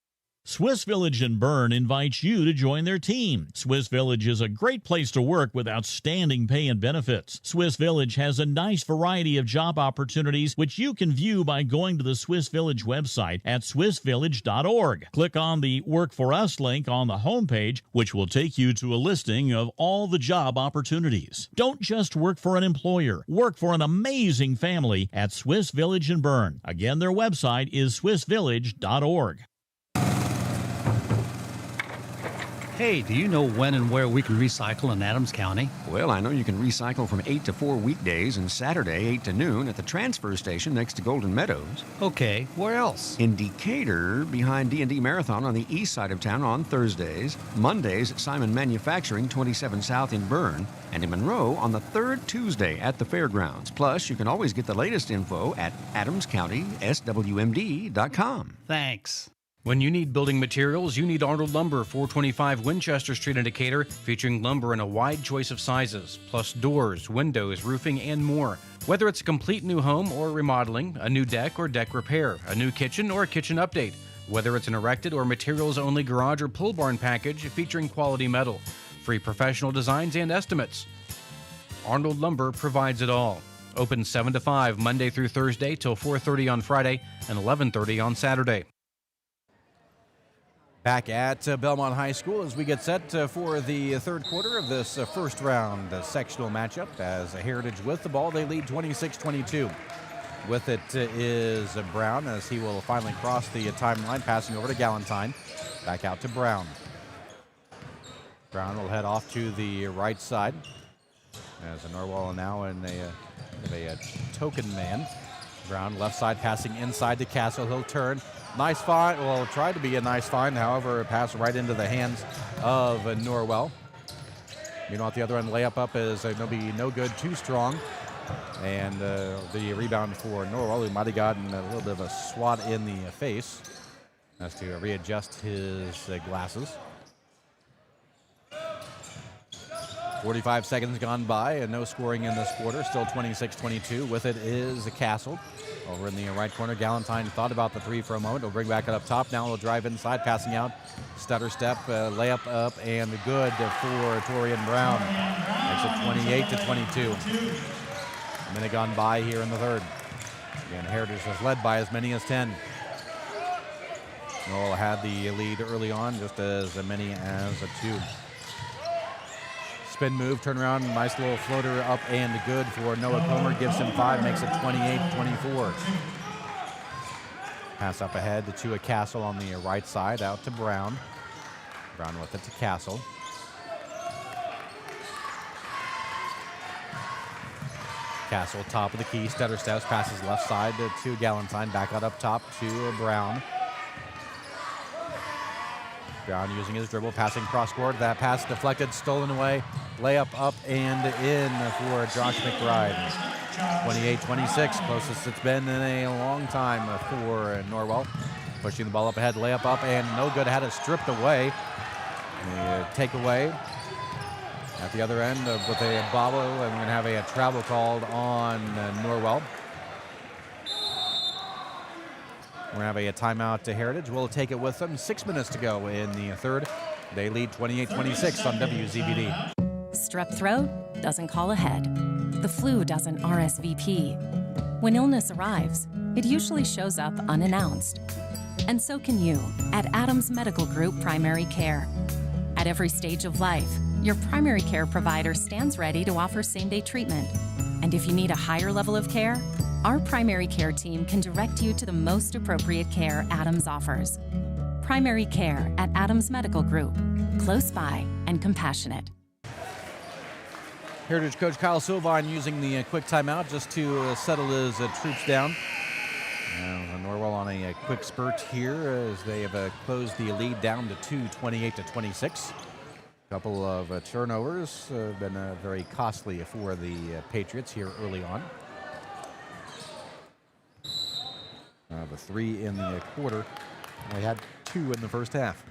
Swiss Village in Bern invites you to join their team. Swiss Village is a great place to work with outstanding pay and benefits. Swiss Village has a nice variety of job opportunities, which you can view by going to the Swiss Village website at swissvillage.org. Click on the Work For Us link on the homepage, which will take you to a listing of all the job opportunities. Don't just work for an employer. Work for an amazing family at Swiss Village in Bern. Again, their website is swissvillage.org. Hey, do you know when and where we can recycle in Adams County? Well, I know you can recycle from 8 to 4 weekdays and Saturday 8 to noon at the transfer station next to Golden Meadows. Okay, where else? In Decatur, behind D&D Marathon on the east side of town on Thursdays, Mondays at Simon Manufacturing 27 South in Bern, and in Monroe on the third Tuesday at the fairgrounds. Plus, you can always get the latest info at adamscountyswmd.com. Thanks. When you need building materials, you need Arnold Lumber, 425 Winchester Street in Decatur, featuring lumber in a wide choice of sizes, plus doors, windows, roofing, and more. Whether it's a complete new home or remodeling, a new deck or deck repair, a new kitchen or a kitchen update, whether it's an erected or materials-only garage or pull barn package featuring quality metal, free professional designs and estimates. Arnold Lumber provides it all. Open 7 to 5 Monday through Thursday till 4:30 on Friday and 11:30 on Saturday. Back at Belmont High School as we get set for the third quarter of this first round sectional matchup. As Heritage with the ball, they lead 26-22. With it is Brown as he will finally cross the timeline, passing over to Galentine. Back out to Brown. Brown will head off to the right side as Norwell now in a token man. Brown left side passing inside to Castle. He'll turn. Nice find. Well, tried to be a nice find. However, a pass right into the hands of Norwell. Meanwhile, at the other end, layup up is going to be no good, too strong. And the rebound for Norwell, who might have gotten a little bit of a swat in the face, has to readjust his glasses. 45 seconds gone by and no scoring in this quarter. Still 26-22. With it is Castle. Over in the right corner, Galentine thought about the three for a moment. He'll bring back it up top. Now he'll drive inside, passing out. Stutter step, layup up, and good for Torian Brown. Makes it 28-22. A minute gone by here in the third. Again, Heritage has led by as many as 10. Norwell had the lead early on, just as many as 2. Spin move, turn around, nice little floater up and good for Noah Comer. Gives him 5, makes it 28-24. Pass up ahead to a Castle on the right side, out to Brown. Brown with it to Castle. Castle, top of the key, stutter steps, passes left side to Galentine, back out up top to Brown. Brown using his dribble, passing cross court. That pass deflected, stolen away. Layup up and in for Josh McBride. 28-26, closest it's been in a long time for Norwell. Pushing the ball up ahead, layup up and no good. Had it stripped away. Takeaway at the other end with a bobble, and we're going to have a travel called on Norwell. We're going to have a timeout to Heritage. We'll take it with them. 6 minutes to go in the third. They lead 28-26 on WZBD. Strep throat doesn't call ahead. The flu doesn't RSVP. When illness arrives, it usually shows up unannounced. And so can you at Adams Medical Group Primary Care. At every stage of life, your primary care provider stands ready to offer same-day treatment. And if you need a higher level of care, our primary care team can direct you to the most appropriate care Adams offers. Primary care at Adams Medical Group. Close by and compassionate. Heritage coach Kyle Silvine using the quick timeout just to settle his troops down. Norwell on a quick spurt here as they have closed the lead down to 2, 28-26. A couple of turnovers have been very costly for the Patriots here early on. The 3 in the quarter. They had 2 in the first half.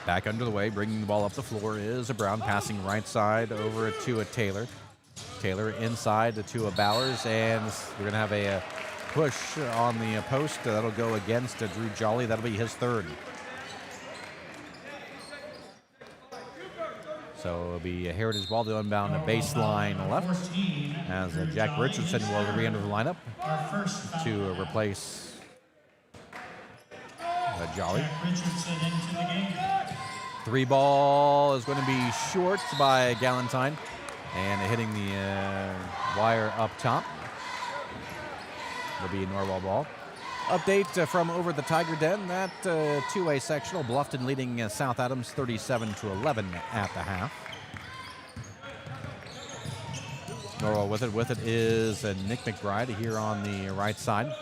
Back under the way, bringing the ball up the floor is a Brown, passing right side over to a Taylor. Taylor inside to a Bowers, and we're going to have a push on the post. That'll go against Drew Jolly. That'll be his third. So it'll be a Heritage ball, the inbound baseline left, as Jack Richardson will re-enter the lineup to replace Jolly. 3 ball is going to be short by Galentine, and hitting the wire up top. It'll be a Norwell ball. Update from over the Tiger Den. That 2A sectional, Bluffton leading South Adams 37-11 at the half. Norwell with it. With it is Nick McBride here on the right side.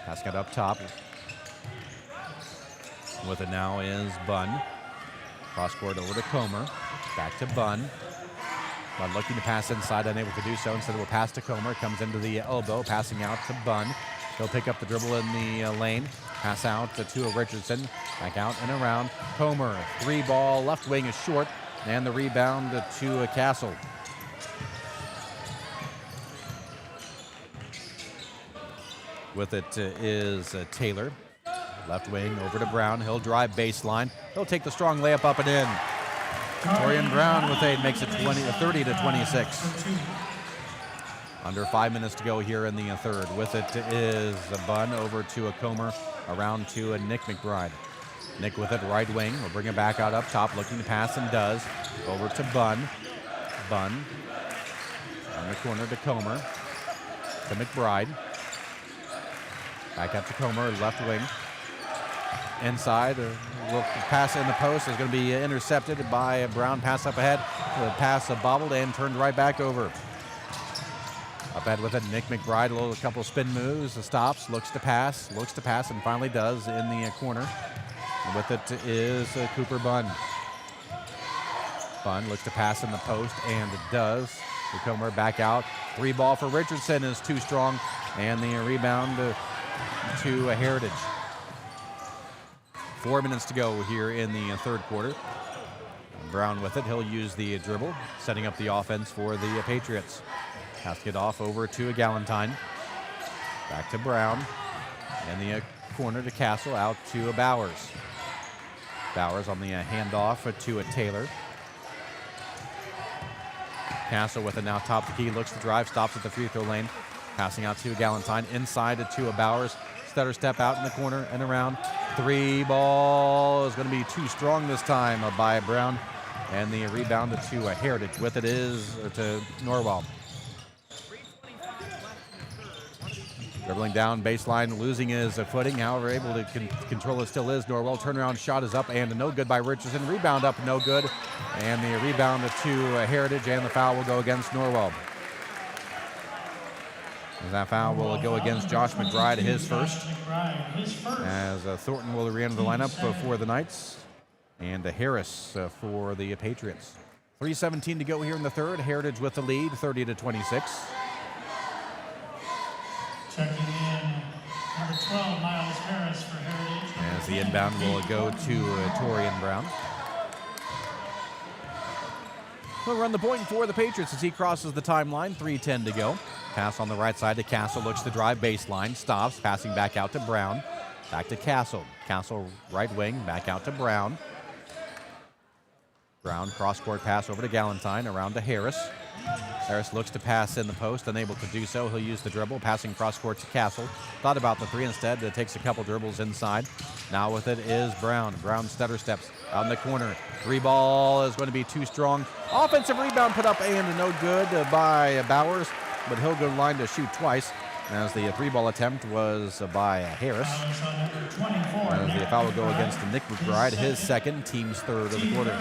Passing it up top. With it now is Bunn. Cross court over to Comer. Back to Bunn. Bunn looking to pass inside, unable to do so. Instead of a pass to Comer. Comes into the elbow, passing out to Bunn. He'll pick up the dribble in the lane. Pass out to Richardson. Back out and around. Comer, 3 ball, left wing is short. And the rebound to Castle. With it is Taylor. Left wing over to Brown. He'll drive baseline. He'll take the strong layup up and in. Torian Brown with aid makes it 30 to 26. Under 5 minutes to go here in the third. With it is a Bunn over to a Comer, around to a Nick McBride. Nick with it, right wing. We'll bring it back out up top, looking to pass and does. Over to Bunn. Bunn on the corner to Comer. To McBride. Back up to Comer, left wing. Inside, look, pass in the post is going to be intercepted by a Brown. Pass up ahead. The pass bobbled and turned right back over. Up ahead with it, Nick McBride, a couple spin moves, stops, looks to pass, and finally does in the corner. And with it is Cooper Bunn. Bunn looks to pass in the post, and it does. The Comer back out. 3 ball for Richardson is too strong, and the rebound to Heritage. 4 minutes to go here in the third quarter. Brown with it. He'll use the dribble, setting up the offense for the Patriots. Has to get off over to a Galentine. Back to Brown. And the corner to Castle, out to a Bowers. Bowers on the handoff to a Taylor. Castle with it now top the key, looks to drive, stops at the free throw lane. Passing out to a Galentine, inside to a Bowers. Stutter step out in the corner and around. 3 ball is going to be too strong this time by Brown. And the rebound to a Heritage. With it is to Norwell. Dribbling down baseline, losing his footing. However, able to control it still is Norwell. Turnaround shot is up and no good by Richardson. Rebound up, no good. And the rebound to Heritage, and the foul will go against Norwell. And that foul will go against Josh McBride, his first. As Thornton will re-enter the lineup for the Knights. And Harris for the Patriots. 3:17 to go here in the third. Heritage with the lead, 30 to 26. Checking in, number 12, Miles Harris for Heritage. As the inbound will go to Torian Brown. He'll run the point for the Patriots as he crosses the timeline. 3:10 to go. Pass on the right side to Castle. Looks to drive baseline. Stops. Passing back out to Brown. Back to Castle. Castle right wing. Back out to Brown. Brown cross-court pass over to Galentine. Around to Harris. Harris looks to pass in the post, unable to do so. He'll use the dribble, passing cross-court to Castle. Thought about the 3 instead. It takes a couple dribbles inside. Now with it is Brown. Brown stutter steps out in the corner. 3 ball is going to be too strong. Offensive rebound put up and no good by Bowers, but he'll go to the line to shoot twice. As the 3 ball attempt was by Harris. As the foul will go against Nick McBride, his second, team's third of the quarter.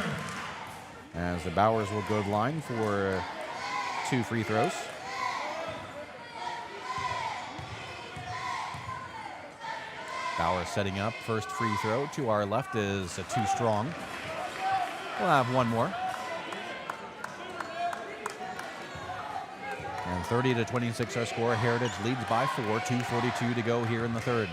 As the Bowers will go to the line for 2 free throws. Bowers setting up. First free throw to our left is too strong. We'll have one more. And 30 to 26 our score. Heritage leads by 4. 2:42 to go here in the third.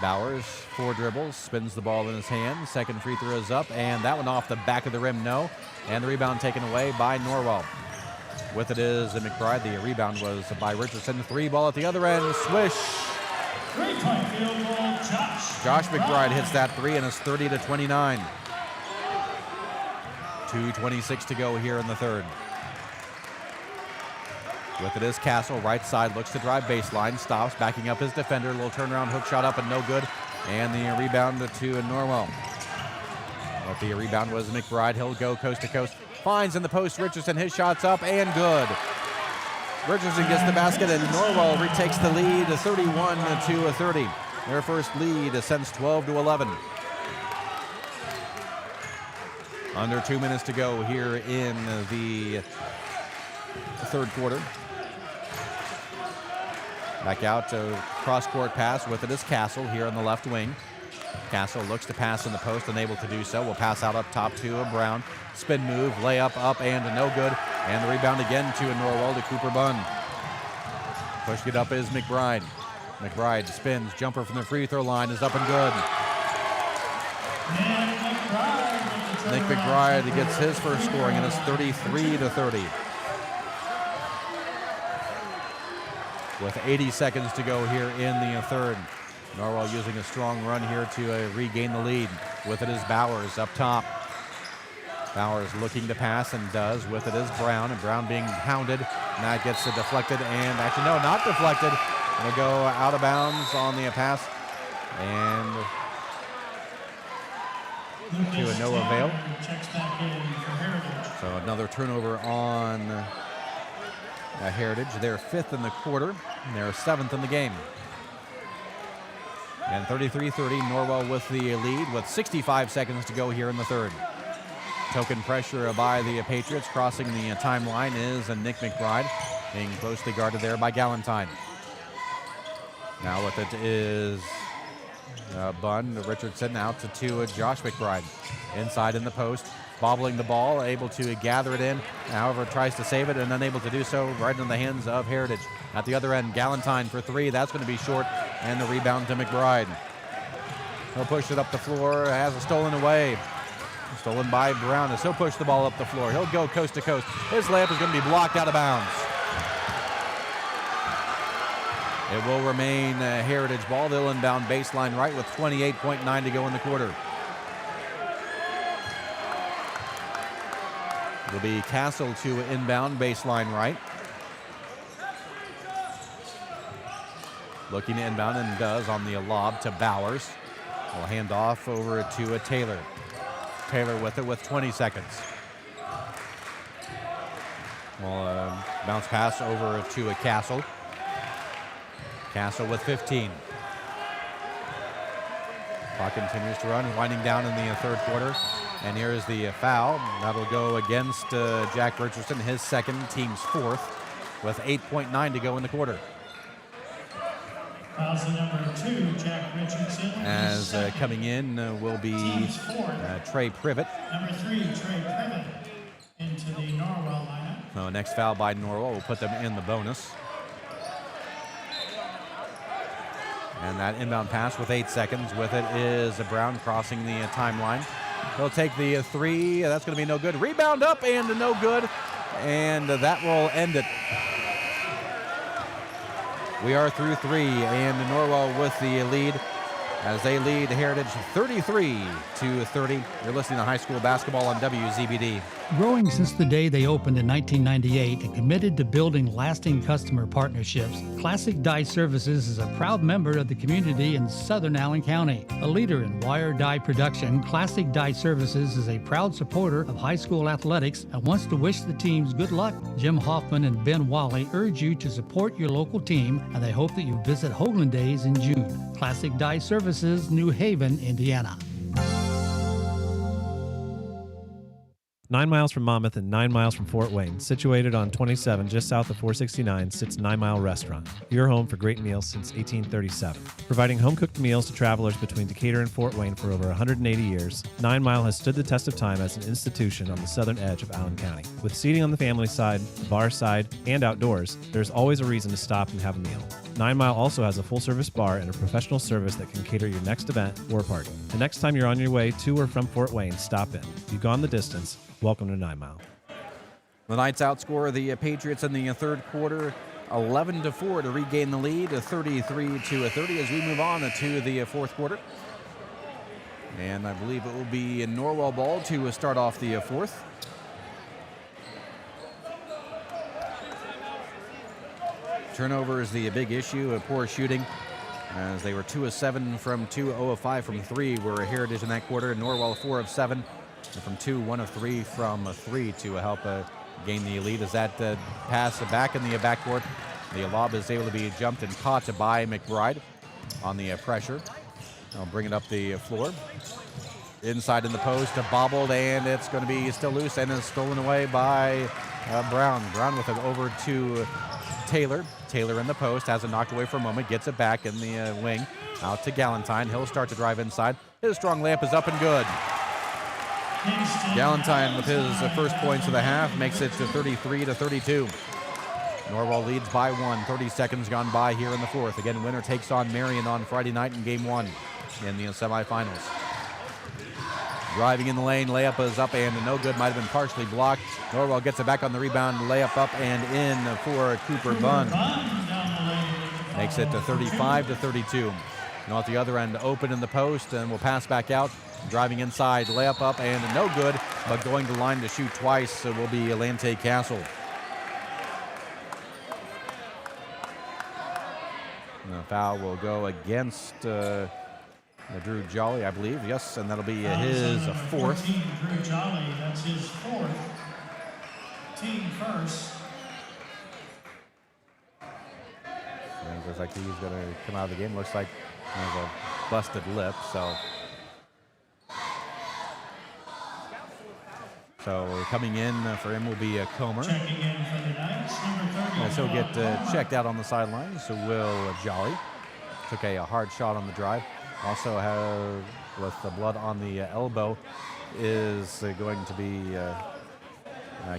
Bowers, 4 dribbles, spins the ball in his hand. Second free throw is up, and that one off the back of the rim, no. And the rebound taken away by Norwell. With it is McBride. The rebound was by Richardson. 3 ball at the other end. Swish. Three-point field goal, Josh McBride hits that 3, and it's 30 to 29. 2:26 to go here in the third. With it is Castle, right side, looks to drive baseline, stops, backing up his defender. Little turnaround hook shot up and no good. And the rebound to Norwell. But the rebound was McBride. He'll go coast to coast. Finds in the post Richardson. His shot's up and good. Richardson gets the basket, and Norwell retakes the lead, 31 to 30. Their first lead since 12 to 11. Under 2 minutes to go here in the third quarter. Back out to cross-court pass. With it is Castle here on the left wing. Castle looks to pass in the post, unable to do so. Will pass out up top to Brown. Spin move, layup up and no good. And the rebound again to Norwell to Cooper Bunn. Pushing it up is McBride. McBride spins, jumper from the free throw line is up and good. Nick McBride gets his first scoring, and it's 33 to 30. With 80 seconds to go here in the third. Norwell using a strong run here to regain the lead. With it is Bowers up top. Bowers looking to pass and does. With it is Brown, and Brown being hounded. And that gets deflected, and actually, no, not deflected. It'll go out of bounds on the pass, and to no avail. So another turnover on Heritage. They're 5th in the quarter, and they're 7th in the game. And 33-30, Norwell with the lead with 65 seconds to go here in the third. Token pressure by the Patriots. Crossing the timeline is Nick McBride, being closely guarded there by Galentine. Now with it is Bunn, Richardson out to Josh McBride. Inside in the post, bobbling the ball, able to gather it in. However, tries to save it and unable to do so right in the hands of Heritage. At the other end, Galentine for 3. That's going to be short, and the rebound to McBride. He'll push it up the floor, has it stolen away. Stolen by Brown as he'll push the ball up the floor. He'll go coast to coast. His layup is going to be blocked out of bounds. It will remain a Heritage ball. They'll inbound baseline right with 28.9 to go in the quarter. It'll be Castle to inbound baseline right. Looking to inbound and does on the lob to Bowers. Will hand off over to Taylor. Taylor with it with 20 seconds. Well, bounce pass over to Castle. Castle with 15. Clock continues to run, winding down in the third quarter. And here is the foul. That'll go against Jack Richardson, his second, team's 4th, with 8.9 to go in the quarter. Fouls the number 2, Jack Richardson. As coming in will be Trey Privet. Number 3, Trey Privet, into the Norwell lineup. So next foul by Norwell will put them in the bonus. And that inbound pass with 8 seconds. With it is Brown crossing the timeline. He'll take the 3. That's going to be no good. Rebound up and no good. And that will end it. We are through 3, and Norwell with the lead as they lead Heritage 33-30. You're listening to high school basketball on WZBD. Growing since the day they opened in 1998 and committed to building lasting customer partnerships, Classic Dye Services is a proud member of the community in southern Allen County. A leader in wire dye production, Classic Dye Services is a proud supporter of high school athletics and wants to wish the teams good luck. Jim Hoffman and Ben Wally urge you to support your local team, and they hope that you visit Hoagland Days in June. Classic Dye Services, New Haven, Indiana. 9 miles from Monmouth and 9 miles from Fort Wayne, situated on 27 just south of 469, sits 9 Mile Restaurant, your home for great meals since 1837. Providing home-cooked meals to travelers between Decatur and Fort Wayne for over 180 years, 9 Mile has stood the test of time as an institution on the southern edge of Allen County. With seating on the family side, bar side, and outdoors, there's always a reason to stop and have a meal. 9 Mile also has a full-service bar and a professional service that can cater your next event or party. The next time you're on your way to or from Fort Wayne, stop in. You've gone the distance. Welcome to 9 Mile. The Knights outscore the Patriots in the third quarter 11-4 to regain the lead, 33-30 as we move on to the fourth quarter. And I believe it will be in Norwell ball to start off the fourth. Turnover is the big issue, poor shooting, as they were 2 of 7 from 2, 0 of 5 from 3 were Heritage in that quarter. Norwell 4 of 7 from 2, 1 of 3 from 3 to help gain the lead. As that pass back in the backcourt, the lob is able to be jumped and caught by McBride on the pressure. I'll bring it up the floor. Inside in the post, bobbled, and it's going to be still loose and is stolen away by Brown. Brown with it over to Taylor. Taylor in the post, has it knocked away for a moment, gets it back in the wing. Out to Galentine. He'll start to drive inside. His strong layup is up and good. Galentine with his first points of the half makes it to 33-32. Norwell leads by 1. 30 seconds gone by here in the fourth. Again, winner takes on Marion on Friday night in game 1 in the semifinals. Driving in the lane, layup is up and no good, might have been partially blocked. Norwell gets it back on the rebound, layup up and in for Cooper Bunn. Makes it to 35-32. Now at the other end, open in the post, and will pass back out Driving inside, layup up and no good, but going to line to shoot twice will be Lante Castle. And the foul will go against Drew Jolly, I believe. Yes, and that'll be his fourth. 14, Drew Jolly, that's his fourth. Team first. And looks like he's going to come out of the game. Looks like he has a busted lip, so coming in for him will be Comer. Checking in for the Knights, number 30. As he'll get checked out on the sidelines, so will Jolly. Took a hard shot on the drive. Also have, with the blood on the elbow, is going to be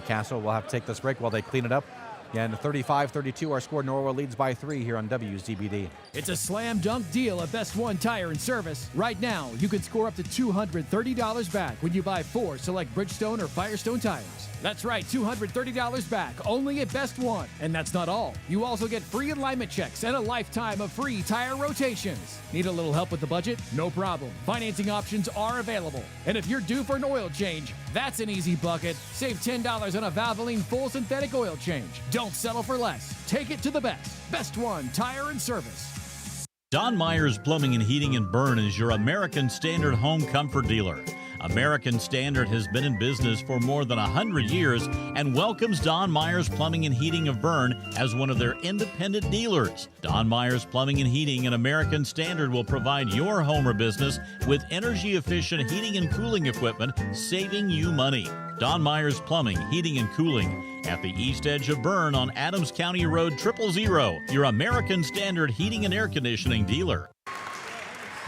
Castle. We'll have to take this break while they clean it up. Again, 35-32, our score. Norwell leads by 3 here on WZBD. It's a slam dunk deal at Best One Tire and Service. Right now, you can score up to $230 back when you buy 4 select Bridgestone or Firestone tires. That's right, $230 back, only at Best One. And that's not all. You also get free alignment checks and a lifetime of free tire rotations. Need a little help with the budget? No problem. Financing options are available. And if you're due for an oil change, that's an easy bucket. Save $10 on a Valvoline full synthetic oil change. Don't settle for less. Take it to the best. Best One Tire and Service. Don Myers Plumbing and Heating in Bern is your American Standard home comfort dealer. American Standard has been in business for more than 100 years and welcomes Don Myers Plumbing and Heating of Bern as one of their independent dealers. Don Myers Plumbing and Heating and American Standard will provide your home or business with energy-efficient heating and cooling equipment, saving you money. Don Myers Plumbing, Heating and Cooling at the east edge of Bern on Adams County Road 000, your American Standard heating and air conditioning dealer.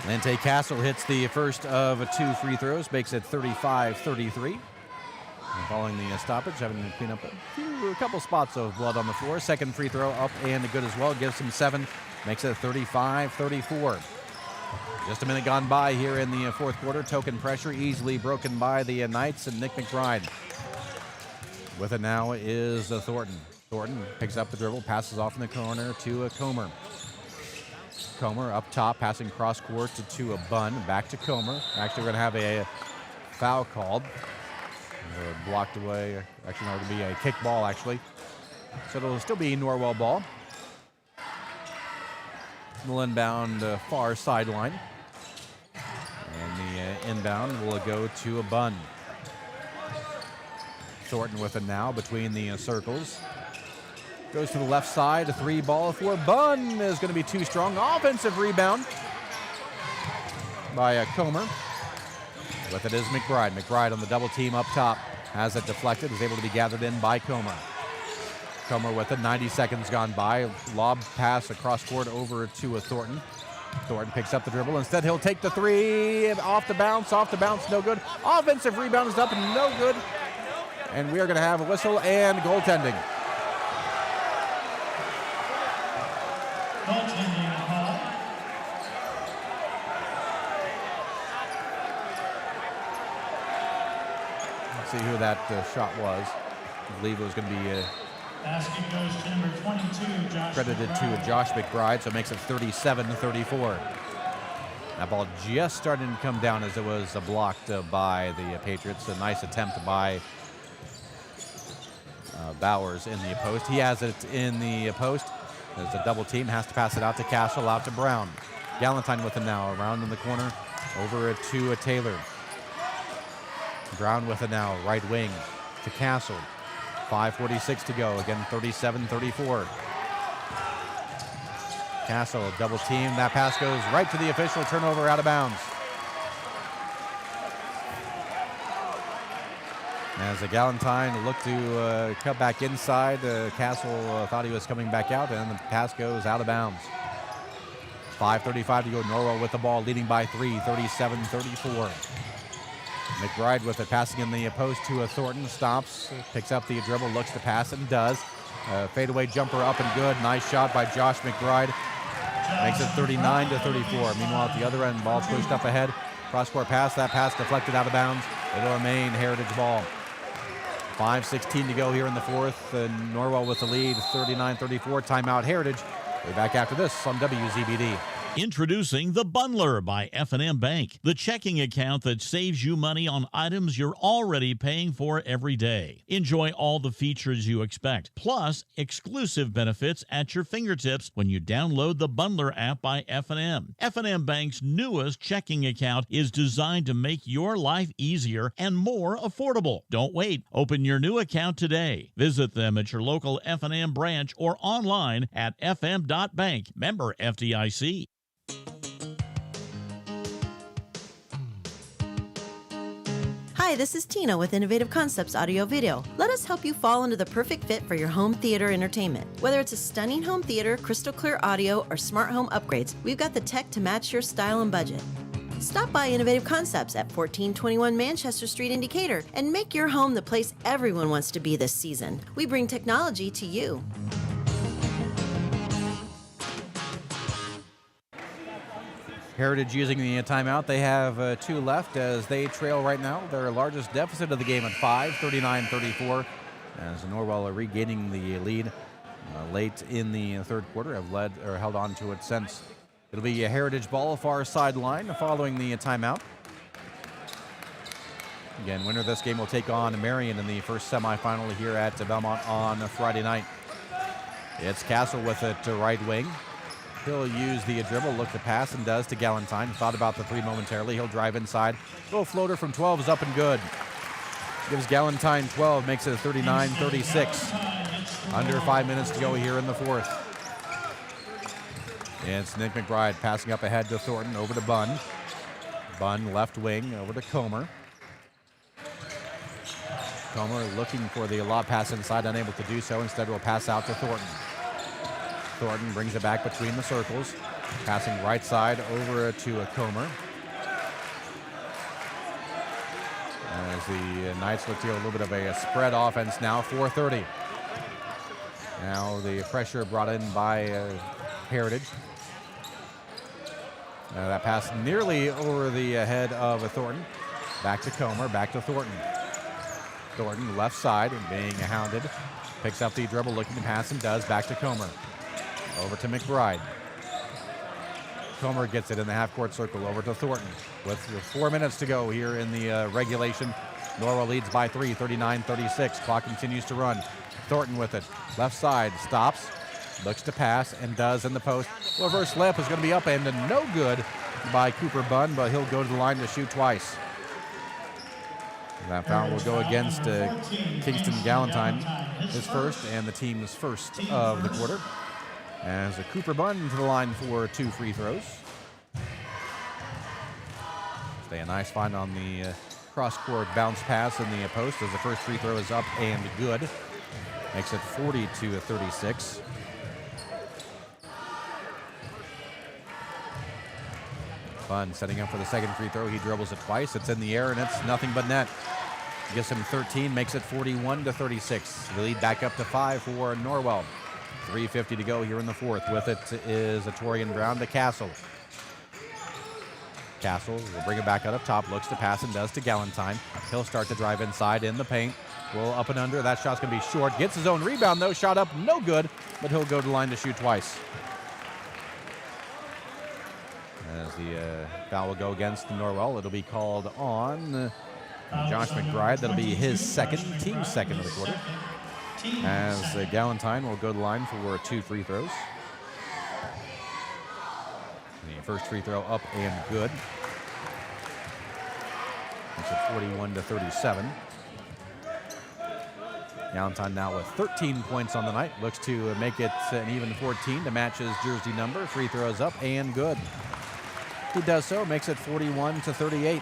Lante Castle hits the first of 2 free throws, makes it 35-33. Following the stoppage, having to clean up a couple spots of blood on the floor. Second free throw up and good as well, gives him 7, makes it 35-34. Just a minute gone by here in the fourth quarter. Token pressure easily broken by the Knights and Nick McBride. With it now is Thornton. Thornton picks up the dribble, passes off in the corner to Comer. Comer up top, passing cross court to a Bunn. Back to Comer. Actually, we're going to have a foul called. Blocked away. Actually, no, it'll be a kick ball, actually. So it'll still be Norwell ball. We'll inbound far sideline. And the inbound will go to a Bunn. Thornton with it now between the circles. Goes to the left side, a 3 ball for Bunn is going to be too strong. Offensive rebound by Comer. With it is McBride. McBride on the double team up top. Has it deflected, is able to be gathered in by Comer. Comer with it, 90 seconds gone by. Lob pass across court over to Thornton. Thornton picks up the dribble. Instead, he'll take the 3 off the bounce, no good. Offensive rebound is up and no good. And we are going to have a whistle and goaltending. Goaltending call. Let's see who that shot was. I believe it was going to be Basket goes to number 22, Josh credited McBride. to Josh McBride, so it makes it 37-34. That ball just starting to come down as it was blocked by the Patriots. A nice attempt by Bowers in the post. He has it in the post. There's a double team, has to pass it out to Castle, out to Brown. Galentine with him now, around in the corner, over to Taylor. Brown with it now, right wing to Castle. 5:46 to go, again 37-34. Castle, double team, that pass goes right to the official, turnover out of bounds. As the Galentine looked to cut back inside, Castle thought he was coming back out, and the pass goes out of bounds. 5:35 to go. Norwell with the ball, leading by 3, 37-34. McBride with it, passing in the post to Thornton, stops, picks up the dribble, looks to pass, and does. Fadeaway jumper up and good. Nice shot by Josh McBride. Makes it 39-34. Meanwhile, at the other end, ball pushed up ahead. Cross-court pass, that pass deflected out of bounds. It'll remain Heritage ball. 5:16 to go here in the fourth. Norwell with the lead, 39-34. Timeout Heritage. We'll be back after this on WZBD. Introducing the Bundler by F&M Bank, the checking account that saves you money on items you're already paying for every day. Enjoy all the features you expect, plus exclusive benefits at your fingertips when you download the Bundler app by F&M. F&M Bank's newest checking account is designed to make your life easier and more affordable. Don't wait. Open your new account today. Visit them at your local F&M branch or online at fm.bank. Member FDIC. Hi, this is Tina with Innovative Concepts Audio Video. Let us help you fall into the perfect fit for your home theater entertainment. Whether it's a stunning home theater, crystal clear audio, or smart home upgrades, we've got the tech to match your style and budget. Stop by Innovative Concepts at 1421 Manchester Street in Decatur and make your home the place everyone wants to be this season. We bring technology to you. Heritage using the timeout. They have 2 left as they trail right now. Their largest deficit of the game at 5, 39-34. As Norwell are regaining the lead late in the third quarter, have led or held on to it since. It'll be a Heritage ball, far sideline, following the timeout. Again, winner of this game will take on Marion in the first semifinal here at Belmont on Friday night. It's Castle with it to right wing. He'll use the dribble, look to pass, and does to Galentine. Thought about the 3 momentarily. He'll drive inside. Little floater from 12 is up and good. Gives Galentine 12, makes it a 39-36. Under 5 minutes to go here in the fourth. And it's Nick McBride passing up ahead to Thornton, over to Bunn. Bunn left wing, over to Comer. Comer looking for the lob pass inside, unable to do so. Instead will pass out to Thornton. Thornton brings it back between the circles. Passing right side over to a Comer. As the Knights look to a little bit of a spread offense now, 4:30. Now the pressure brought in by Heritage. That pass nearly over the head of Thornton. Back to Comer, back to Thornton. Thornton left side and being hounded. Picks up the dribble, looking to pass and does. Back to Comer. Over to McBride. Comer gets it in the half-court circle over to Thornton. With 4 minutes to go here in the regulation, Norwell leads by 3, 39-36. Clock continues to run. Thornton with it. Left side, stops, looks to pass, and does in the post. Reverse layup is going to be up and no good by Cooper Bunn, but he'll go to the line to shoot twice. That foul will go against Kingston Galentine, his first and the team's first of the quarter. As a Cooper Bunn to the line for 2 free throws. Stay a nice find on the cross-court bounce pass in the post as the first free throw is up and good. Makes it 40-36. Bunn setting up for the second free throw. He dribbles it twice. It's in the air and it's nothing but net. Gives him 13, makes it 41-36. The lead back up to 5 for Norwell. 3:50 to go here in the fourth. With it is a Torian Brown to Castle. Castle will bring it back out up top, looks to pass and does to Galentine. He'll start to drive inside in the paint. Will up and under. That shot's going to be short. Gets his own rebound, though. Shot up, no good, but he'll go to the line to shoot twice. As the foul will go against Norwell, it'll be called on Josh McBride. That'll be his second, team second of the quarter. As Galentine will go to the line for 2 free throws. The first free throw up and good. Makes it 41-37. Galentine now with 13 points on the night. Looks to make it an even 14 to match his jersey number. Free throws up and good. He does so, makes it 41-38.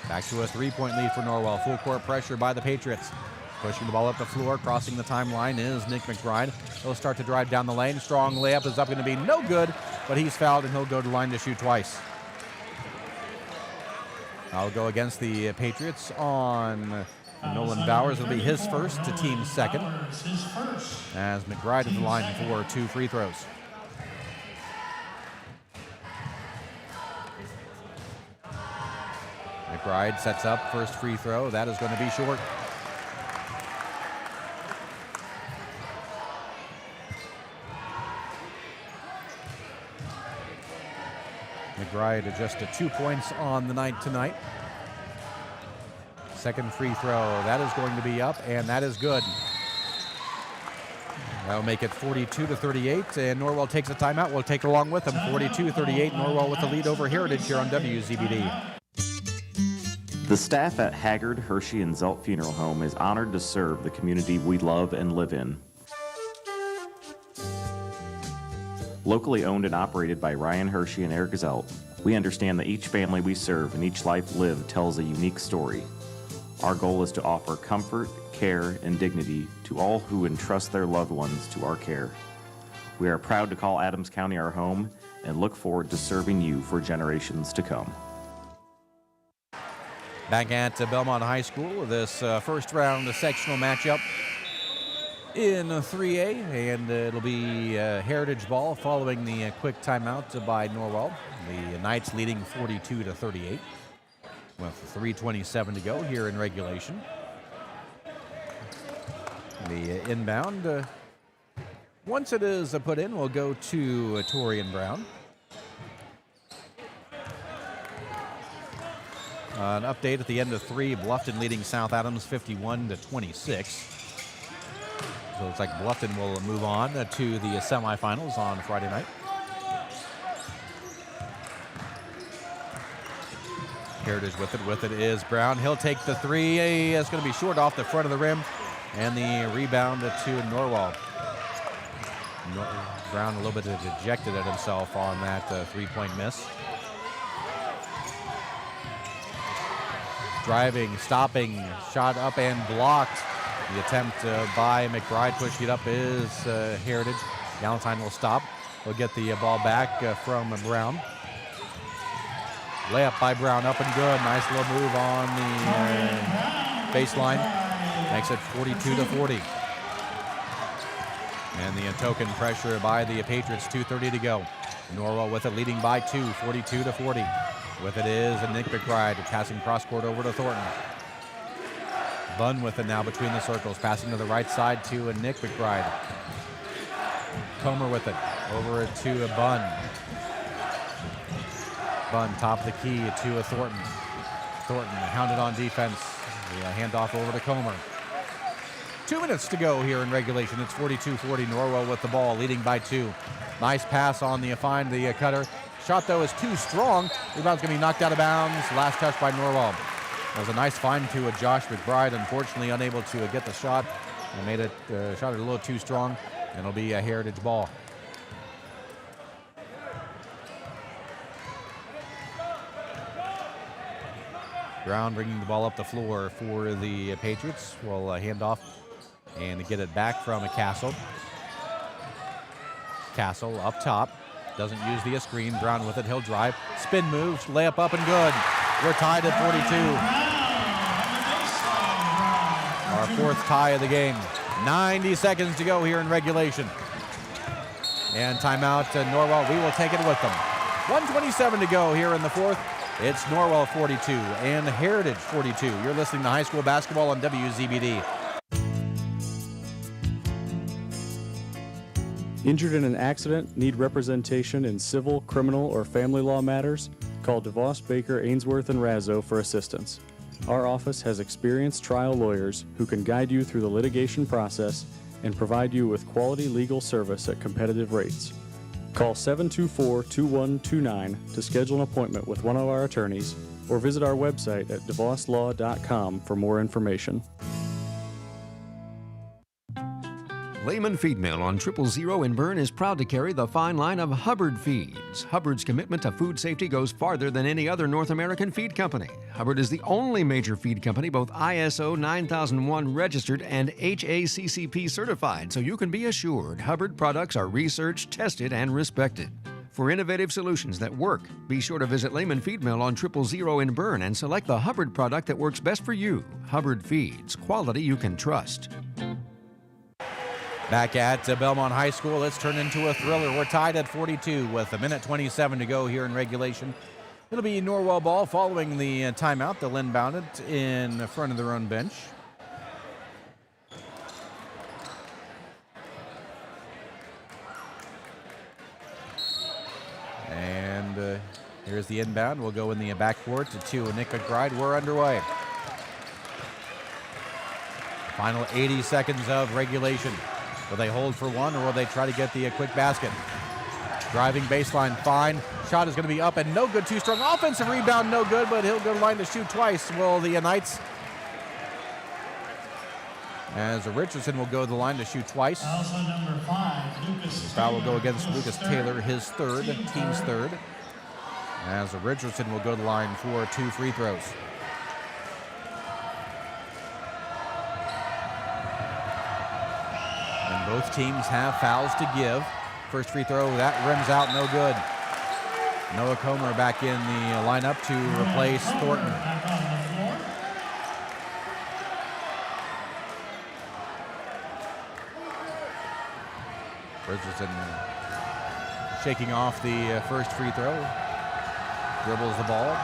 Back to a 3-point lead for Norwell. Full court pressure by the Patriots. Pushing the ball up the floor, crossing the timeline is Nick McBride. He'll start to drive down the lane. Strong layup is up, going to be no good, but he's fouled and he'll go to the line to shoot twice. I'll go against the Patriots on Nolan Bowers. It'll be his first to team's second. As McBride to the line for 2 free throws. McBride sets up first free throw. That is going to be short. McBride just 2 points on the night tonight. Second free throw, that is going to be up, and that is good. That'll make it 42-38, and Norwell takes a timeout. We'll take it along with them. 42-38, Norwell with the lead over Heritage here on WZBD. The staff at Haggard, Hershey, and Zelt Funeral Home is honored to serve the community we love and live in. Locally owned and operated by Ryan Hershey and Eric Zelt, we understand that each family we serve and each life lived tells a unique story. Our goal is to offer comfort, care, and dignity to all who entrust their loved ones to our care. We are proud to call Adams County our home and look forward to serving you for generations to come. Back at Belmont High School, this first round sectional matchup in 3A, and it'll be Heritage ball following the quick timeout by Norwell. The Knights leading 42-38 with 3:27 to go here in regulation. The inbound, once it is put in, will go to Torian Brown. An update at the end of 3, Bluffton leading South Adams 51-26. So it looks like Bluffton will move on to the semifinals on Friday night. Heritage with it is Brown. He'll take the 3. It's going to be short off the front of the rim. And the rebound to Norwell. Brown a little bit dejected at himself on that 3-point miss. Driving, stopping, shot up and blocked. The attempt by McBride pushing it up is Heritage. Galentine will stop. He'll get the ball back from Brown. Layup by Brown, up and good. Nice little move on the baseline. Makes it 42-40. And the token pressure by the Patriots, 2:30 to go. Norwell with it, leading by 2, 42-40. With it is Nick McBride, passing cross-court over to Thornton. Bunn with it now between the circles, passing to the right side to Nick McBride. Comer with it, over to Bunn. Bunn, top of the key to Thornton. Thornton hounded on defense. The handoff over to Comer. 2 minutes to go here in regulation. It's 42-40. Norwell with the ball, leading by 2. Nice pass on the find the cutter. Shot, though, is too strong. Rebound's going to be knocked out of bounds. Last touch by Norwell. That was a nice find to Josh McBride. Unfortunately, unable to get the shot. And made it, shot it a little too strong. And it'll be a Heritage ball. Brown bringing the ball up the floor for the Patriots. Will hand off and get it back from Castle. Castle up top. Doesn't use the screen. Brown with it. He'll drive. Spin moves. Layup up and good. We're tied at 42. Our fourth tie of the game. 90 seconds to go here in regulation. And timeout Norwell. We will take it with them. 1:27 to go here in the fourth. It's Norwell 42 and Heritage 42. You're listening to high school basketball on WZBD. Injured in an accident, need representation in civil, criminal, or family law matters? Call DeVos, Baker, Ainsworth, and Razzo for assistance. Our office has experienced trial lawyers who can guide you through the litigation process and provide you with quality legal service at competitive rates. Call 724-2129 to schedule an appointment with one of our attorneys or visit our website at devoslaw.com for more information. Lehman Feed Mill on 000 in Bern is proud to carry the fine line of Hubbard Feeds. Hubbard's commitment to food safety goes farther than any other North American feed company. Hubbard is the only major feed company both ISO 9001 registered and HACCP certified, so you can be assured Hubbard products are researched, tested, and respected. For innovative solutions that work, be sure to visit Lehman Feed Mill on 000 in Bern and select the Hubbard product that works best for you. Hubbard Feeds, quality you can trust. Back at Belmont High School, it's turned into a thriller. We're tied at 42 with 1:27 to go here in regulation. It'll be Norwell ball following the timeout. They'll inbound it in front of their own bench. And Here's the inbound. We'll go in the backcourt to Nick McBride. We're underway. Final 80 seconds of regulation. Will they hold for one, or will they try to get the quick basket? Driving baseline, fine. Shot is going to be up and no good. Too strong. Offensive rebound, no good, but he'll go to line to shoot twice. Will the Knights? As Richardson will go to the line to shoot twice. Also number 5, Lucas Foul will go Taylor, against Lucas Taylor, his third, team's third. As Richardson will go to the line for 2 free throws. And both teams have fouls to give. First free throw, that rims out, no good. Noah Comer back in the lineup to replace Thornton. Richardson shaking off the first free throw. Dribbles the ball.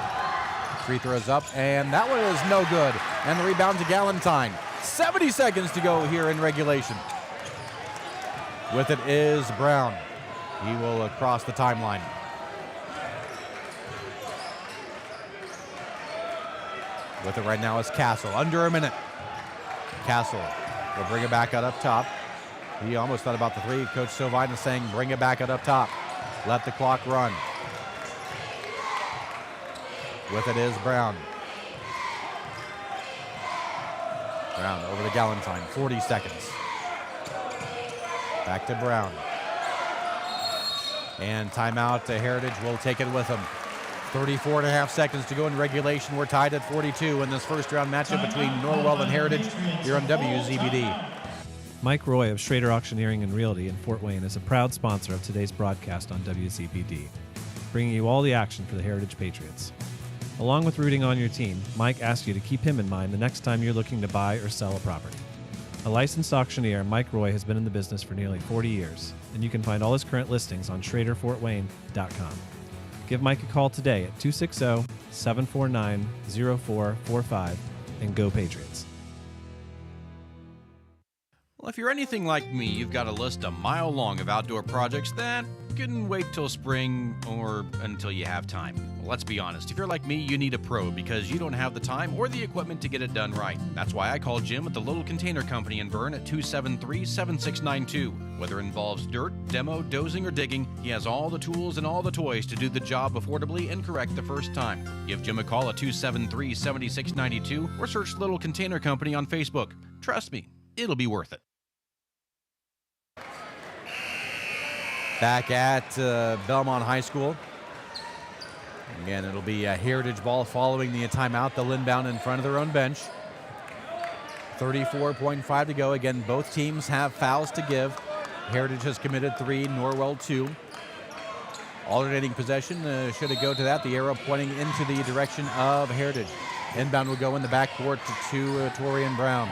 Free throws up, and that one is no good. And the rebound to Galentine. 70 seconds to go here in regulation. With it is Brown. He will cross the timeline. With it right now is Castle. Under a minute. Castle will bring it back out up top. He almost thought about the three. Coach Sovine is saying, bring it back out up top. Let the clock run. With it is Brown. Brown over to Galentine. 40 seconds. Back to Brown. And timeout to Heritage. Will take it with him. 34.5 seconds to go in regulation. We're tied at 42 in this first round matchup between Norwell and Heritage here on WZBD. Mike Roy of Schrader Auctioneering and Realty in Fort Wayne is a proud sponsor of today's broadcast on WZBD, bringing you all the action for the Heritage Patriots. Along with rooting on your team, Mike asks you to keep him in mind the next time you're looking to buy or sell a property. A licensed auctioneer, Mike Roy has been in the business for nearly 40 years, and you can find all his current listings on SchraderFortWayne.com. Give Mike a call today at 260-749-0445 and go Patriots. Well, if you're anything like me, you've got a list a mile long of outdoor projects that can wait till spring or until you have time. Well, let's be honest, if you're like me, you need a pro because you don't have the time or the equipment to get it done right. That's why I call Jim at the Little Container Company in Bern at 273-7692. Whether it involves dirt, demo, dozing, or digging, he has all the tools and all the toys to do the job affordably and correct the first time. Give Jim a call at 273-7692 or search Little Container Company on Facebook. Trust me, it'll be worth it. Back at Belmont High School. Again, it'll be a Heritage ball following the timeout. They'll inbound in front of their own bench. 34.5 to go. Again, both teams have fouls to give. Heritage has committed 3, Norwell 2. Alternating possession. Should it go to that? The arrow pointing into the direction of Heritage. Inbound will go in the backcourt to Torian Brown.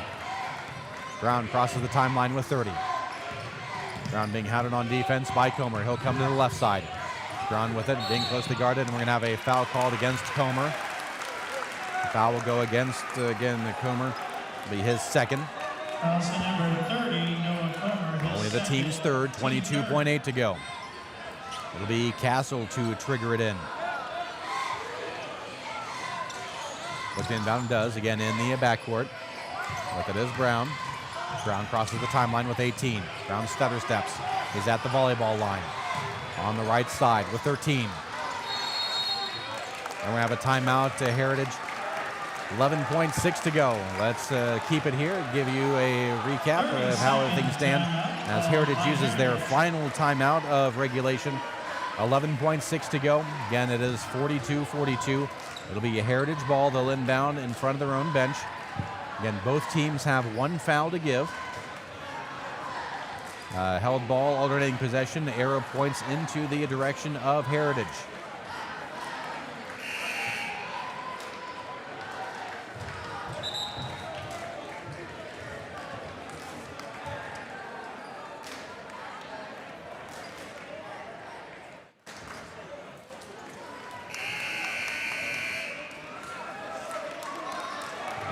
Brown crosses the timeline with 30. Brown being hounded on defense by Comer. He'll come to the left side. Brown with it, being closely guarded, and we're going to have a foul called against Comer. The foul will go against, again, Comer. It'll be his second. Also number 30, Noah Comer. Only the team's third, 22.8 to go. It'll be Castle to trigger it in. Looks inbound, does, again in the backcourt. With it is Brown. Brown crosses the timeline with 18. Brown stutter steps. He's at the volleyball line. On the right side with 13. And we have a timeout to Heritage. 11.6 to go. Let's keep it here, give you a recap of how things stand as Heritage uses their final timeout of regulation. 11.6 to go. Again, it is 42-42. It'll be a Heritage ball. They'll inbound in front of their own bench. Again, both teams have one foul to give. Held ball, alternating possession. Arrow points into the direction of Heritage.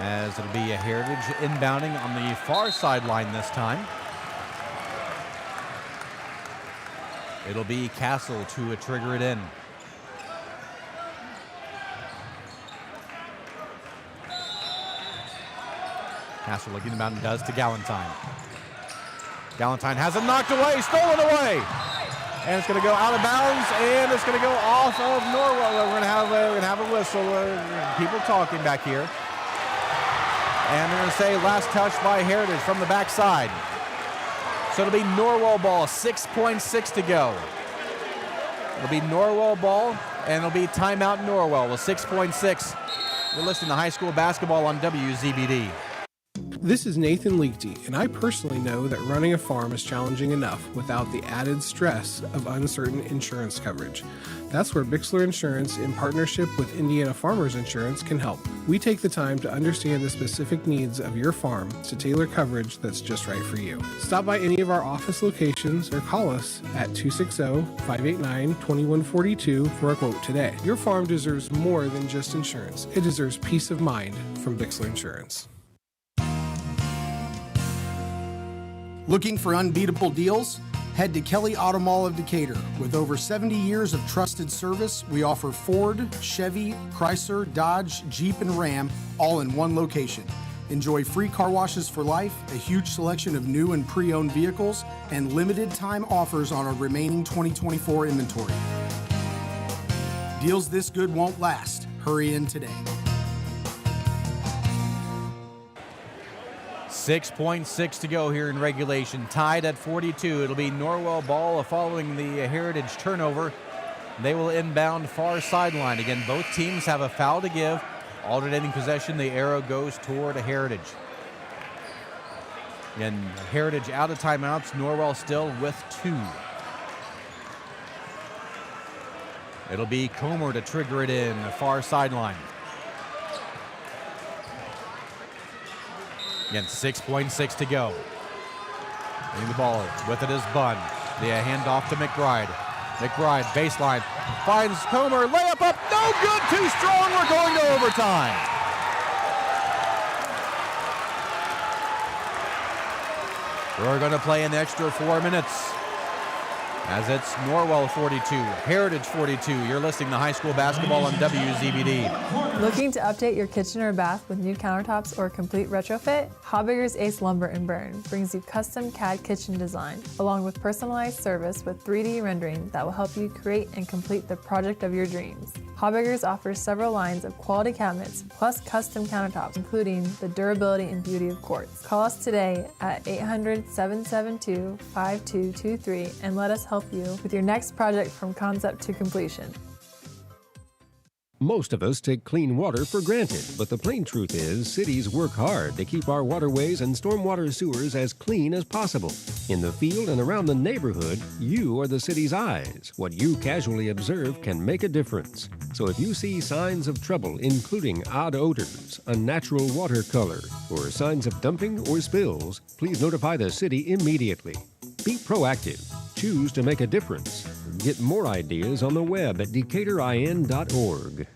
As it'll be a Heritage inbounding on the far sideline this time. It'll be Castle to trigger it in. Castle looking about and does to Galentine. Galentine has it knocked away, stolen away. And it's going to go out of bounds, and it's going to go off of Norwell. We're going to have a whistle. People talking back here. And they're going to say last touch by Heritage from the backside. So it'll be Norwell ball, 6.6 to go. It'll be Norwell ball, and it'll be timeout Norwell with 6.6. You're listening to high school basketball on WZBD. This is Nathan Leakty, and I personally know that running a farm is challenging enough without the added stress of uncertain insurance coverage. That's where Bixler Insurance, in partnership with Indiana Farmers Insurance, can help. We take the time to understand the specific needs of your farm to tailor coverage that's just right for you. Stop by any of our office locations or call us at 260-589-2142 for a quote today. Your farm deserves more than just insurance. It deserves peace of mind from Bixler Insurance. Looking for unbeatable deals? Head to Kelly Auto Mall of Decatur. With over 70 years of trusted service, we offer Ford, Chevy, Chrysler, Dodge, Jeep, and Ram all in one location. Enjoy free car washes for life, a huge selection of new and pre-owned vehicles, and limited time offers on our remaining 2024 inventory. Deals this good won't last. Hurry in today. 6.6 to go here in regulation. Tied at 42. It'll be Norwell ball following the Heritage turnover. They will inbound far sideline. Again, both teams have a foul to give. Alternating possession, the arrow goes toward Heritage. Again, Heritage out of timeouts. Norwell still with 2. It'll be Comer to trigger it in, far sideline. Again, 6.6 to go. Getting the ball with it is Bunn. The handoff to McBride. McBride, baseline, finds Comer, layup up, no good, too strong, we're going to overtime. We're going to play an extra 4 minutes. As it's Norwell 42, Heritage 42. You're listening to high school basketball on WZBD. Looking to update your kitchen or bath with new countertops or a complete retrofit? Hobbiger's Ace Lumber in Bern brings you custom CAD kitchen design, along with personalized service with 3D rendering that will help you create and complete the project of your dreams. Hobbiger's offers several lines of quality cabinets plus custom countertops, including the durability and beauty of quartz. Call us today at 800-772-5223 and let us help you with your next project from concept to completion. Most of us take clean water for granted, but the plain truth is cities work hard to keep our waterways and stormwater sewers as clean as possible. In the field and around the neighborhood, you are the city's eyes. What you casually observe can make a difference. So if you see signs of trouble, including odd odors, unnatural water color, or signs of dumping or spills, please notify the city immediately. Be proactive. Choose to make a difference. Get more ideas on the web at decatorin.org.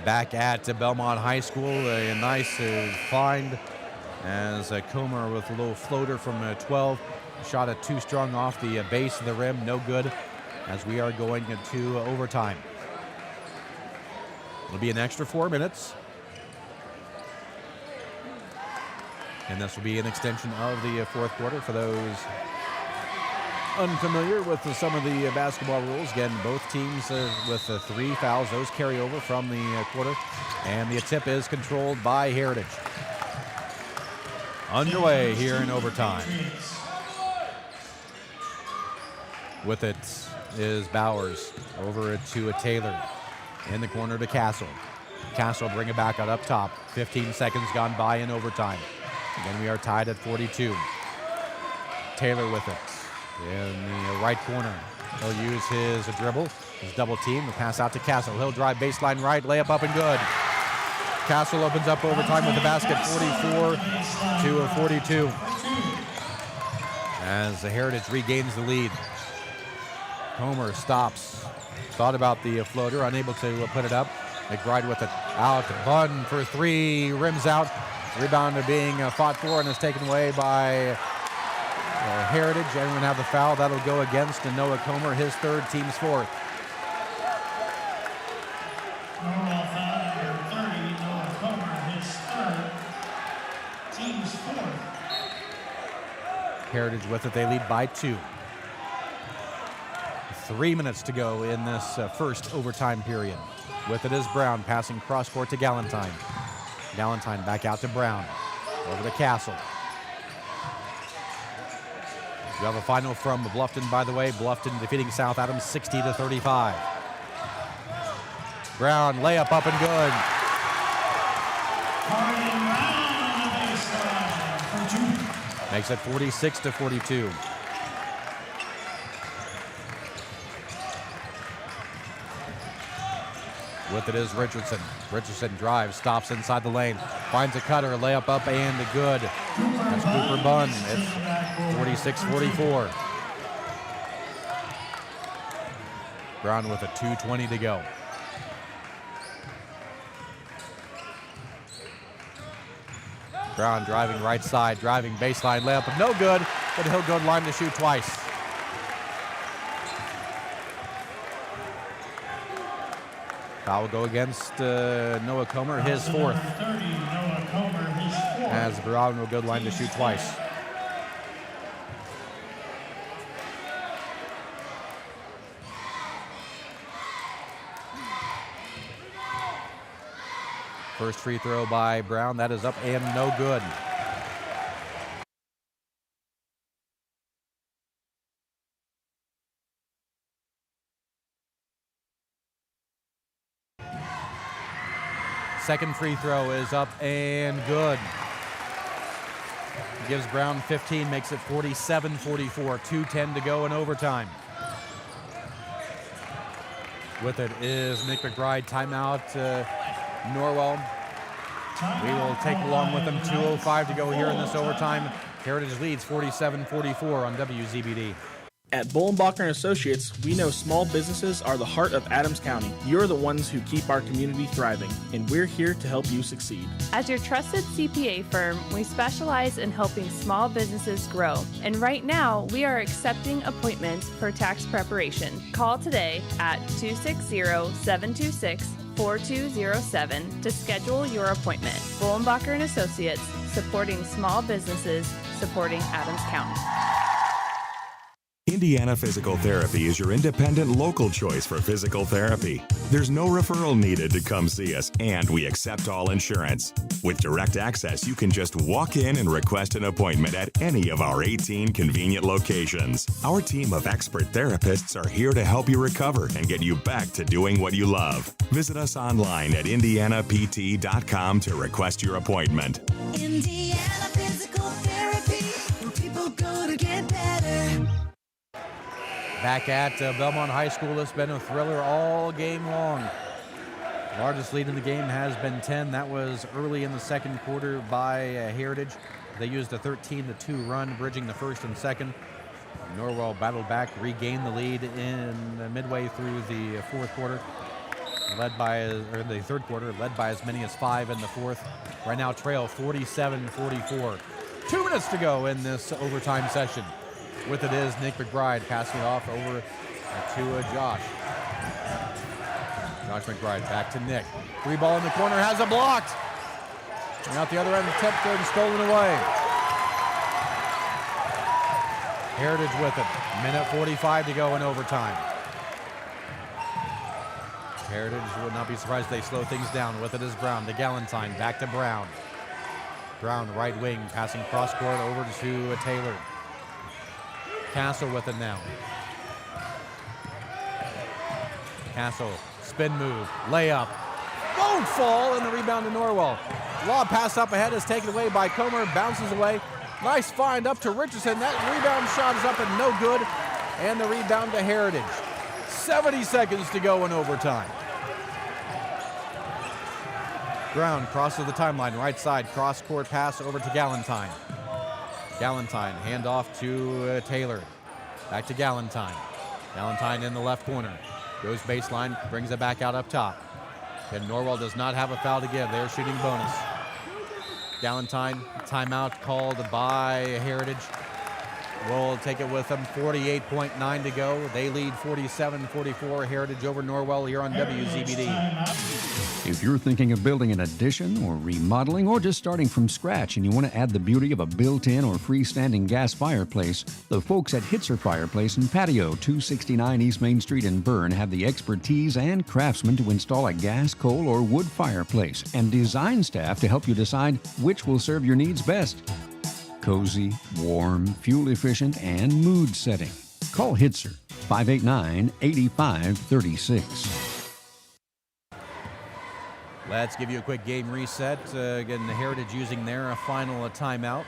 Back at Belmont High School, a nice find as Comer with a little floater from 12. Shot it too strong off the base of the rim, no good, as we are going into overtime. It'll be an extra 4 minutes. And this will be an extension of the fourth quarter for those unfamiliar with some of the basketball rules. Again, both teams with 3 fouls. Those carry over from the quarter. And the tip is controlled by Heritage. Underway here in overtime. With it is Bowers. Over to Taylor. In the corner to Castle. Castle bring it back out up top. 15 seconds gone by in overtime. Again, we are tied at 42. Taylor with it in the right corner. He'll use his dribble, his double team, the pass out to Castle. He'll drive baseline right, layup up and good. Castle opens up overtime with the basket, 44-42. As the Heritage regains the lead. Comer stops. Thought about the floater, unable to put it up. McBride with it out. Bunn for 3, rims out. Rebound being fought for and is taken away by Heritage. Anyone have the foul? That'll go against Noah Comer, his third, team's fourth. Norwell foul team's fourth. Heritage with it, they lead by 2. 3 minutes to go in this first overtime period. With it is Brown, passing cross court to Galentine. Galentine back out to Brown. Over to Castle. You have a final from Bluffton, by the way. Bluffton defeating South Adams 60-35. Brown, layup up and good. Makes it 46-42. With it is Richardson. Richardson drives, stops inside the lane, finds a cutter, layup up and good. That's Cooper Bunn. It's 46-44. Brown with a 2:20 to go. Brown driving right side, driving baseline layup, no good, but he'll go line to shoot twice. Foul will go against Noah Comer, his fourth. As Brown will go line to shoot twice. First free throw by Brown, that is up and no good. Second free throw is up and good. Gives Brown 15, makes it 47-44, 2:10 to go in overtime. With it is Nick McBride, timeout. Norwell. We will take along with them 2:05 to go here in this overtime. Heritage leads 47-44 on WZBD. At Bullenbacher & Associates, we know small businesses are the heart of Adams County. You're the ones who keep our community thriving, and we're here to help you succeed. As your trusted CPA firm, we specialize in helping small businesses grow. And right now, we are accepting appointments for tax preparation. Call today at 260-726-4207 to schedule your appointment. Bullenbacher & Associates, supporting small businesses, supporting Adams County. Indiana Physical Therapy is your independent local choice for physical therapy. There's no referral needed to come see us, and we accept all insurance. With direct access, you can just walk in and request an appointment at any of our 18 convenient locations. Our team of expert therapists are here to help you recover and get you back to doing what you love. Visit us online at indianapt.com to request your appointment. Indiana Physical Therapy, where people go to get better. Back at Belmont High School, it's been a thriller all game long. Largest lead in the game has been 10. That was early in the second quarter by Heritage. They used a 13-2 run, bridging the first and second. Norwell battled back, regained the lead in midway through the fourth quarter. The third quarter, led by as many as 5 in the fourth. Right now, trail 47-44. 2 minutes to go in this overtime session. With it is Nick McBride, passing it off over to Josh. Josh McBride back to Nick. Free ball in the corner, has it blocked. And out the other end, tipped and stolen away. Heritage with it. Minute 45 to go in overtime. Heritage would not be surprised if they slow things down. With it is Brown to Galentine, back to Brown. Brown right wing, passing cross court over to Taylor. Castle with it now. Castle, spin move, layup. Won't fall, and the rebound to Norwell. Lob pass up ahead is taken away by Comer, bounces away. Nice find up to Richardson. That rebound shot is up and no good. And the rebound to Heritage. 70 seconds to go in overtime. Brown crosses the timeline, right side, cross court pass over to Galentine. Galentine, handoff to Taylor. Back to Galentine. Galentine in the left corner. Goes baseline, brings it back out up top. And Norwell does not have a foul to give. They're shooting bonus. Galentine, timeout called by Heritage. Will take it with them. 48.9 to go. They lead 47-44. Heritage over Norwell here on WZBD. If you're thinking of building an addition or remodeling or just starting from scratch and you want to add the beauty of a built-in or freestanding gas fireplace, the folks at Hitzer Fireplace and Patio, 269 East Main Street in Bern, have the expertise and craftsmen to install a gas, coal, or wood fireplace and design staff to help you decide which will serve your needs best. Cozy, warm, fuel-efficient, and mood-setting. Call Hitzer, 589-8536. Let's give you a quick game reset. Again, the Heritage using their final timeout.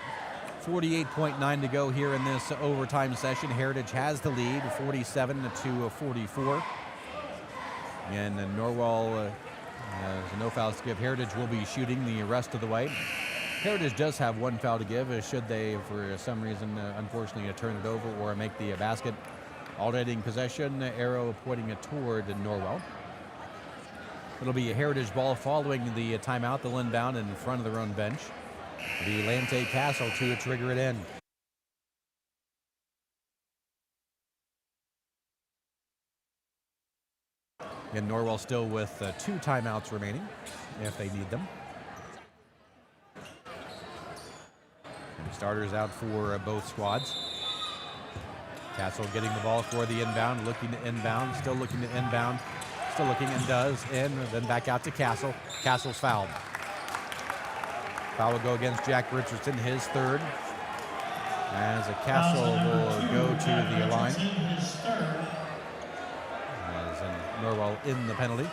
48.9 to go here in this overtime session. Heritage has the lead, 47-44. And Norwell has no fouls to give. Heritage will be shooting the rest of the way. Heritage does have one foul to give, should they, for some reason, unfortunately, turn it over or make the basket. Alternating possession, arrow pointing it toward Norwell. It'll be a Heritage ball following the timeout. They'll inbound in front of their own bench. The Lante Castle to trigger it in. And Norwell still with 2 timeouts remaining if they need them. And starters out for both squads. Castle getting the ball for the inbound, looking to inbound, still looking to inbound. Still looking and does, and then back out to Castle. Castle's fouled. Foul will go against Jack Richardson, his third. As a Castle will go to the line. As Norwell in the penalty.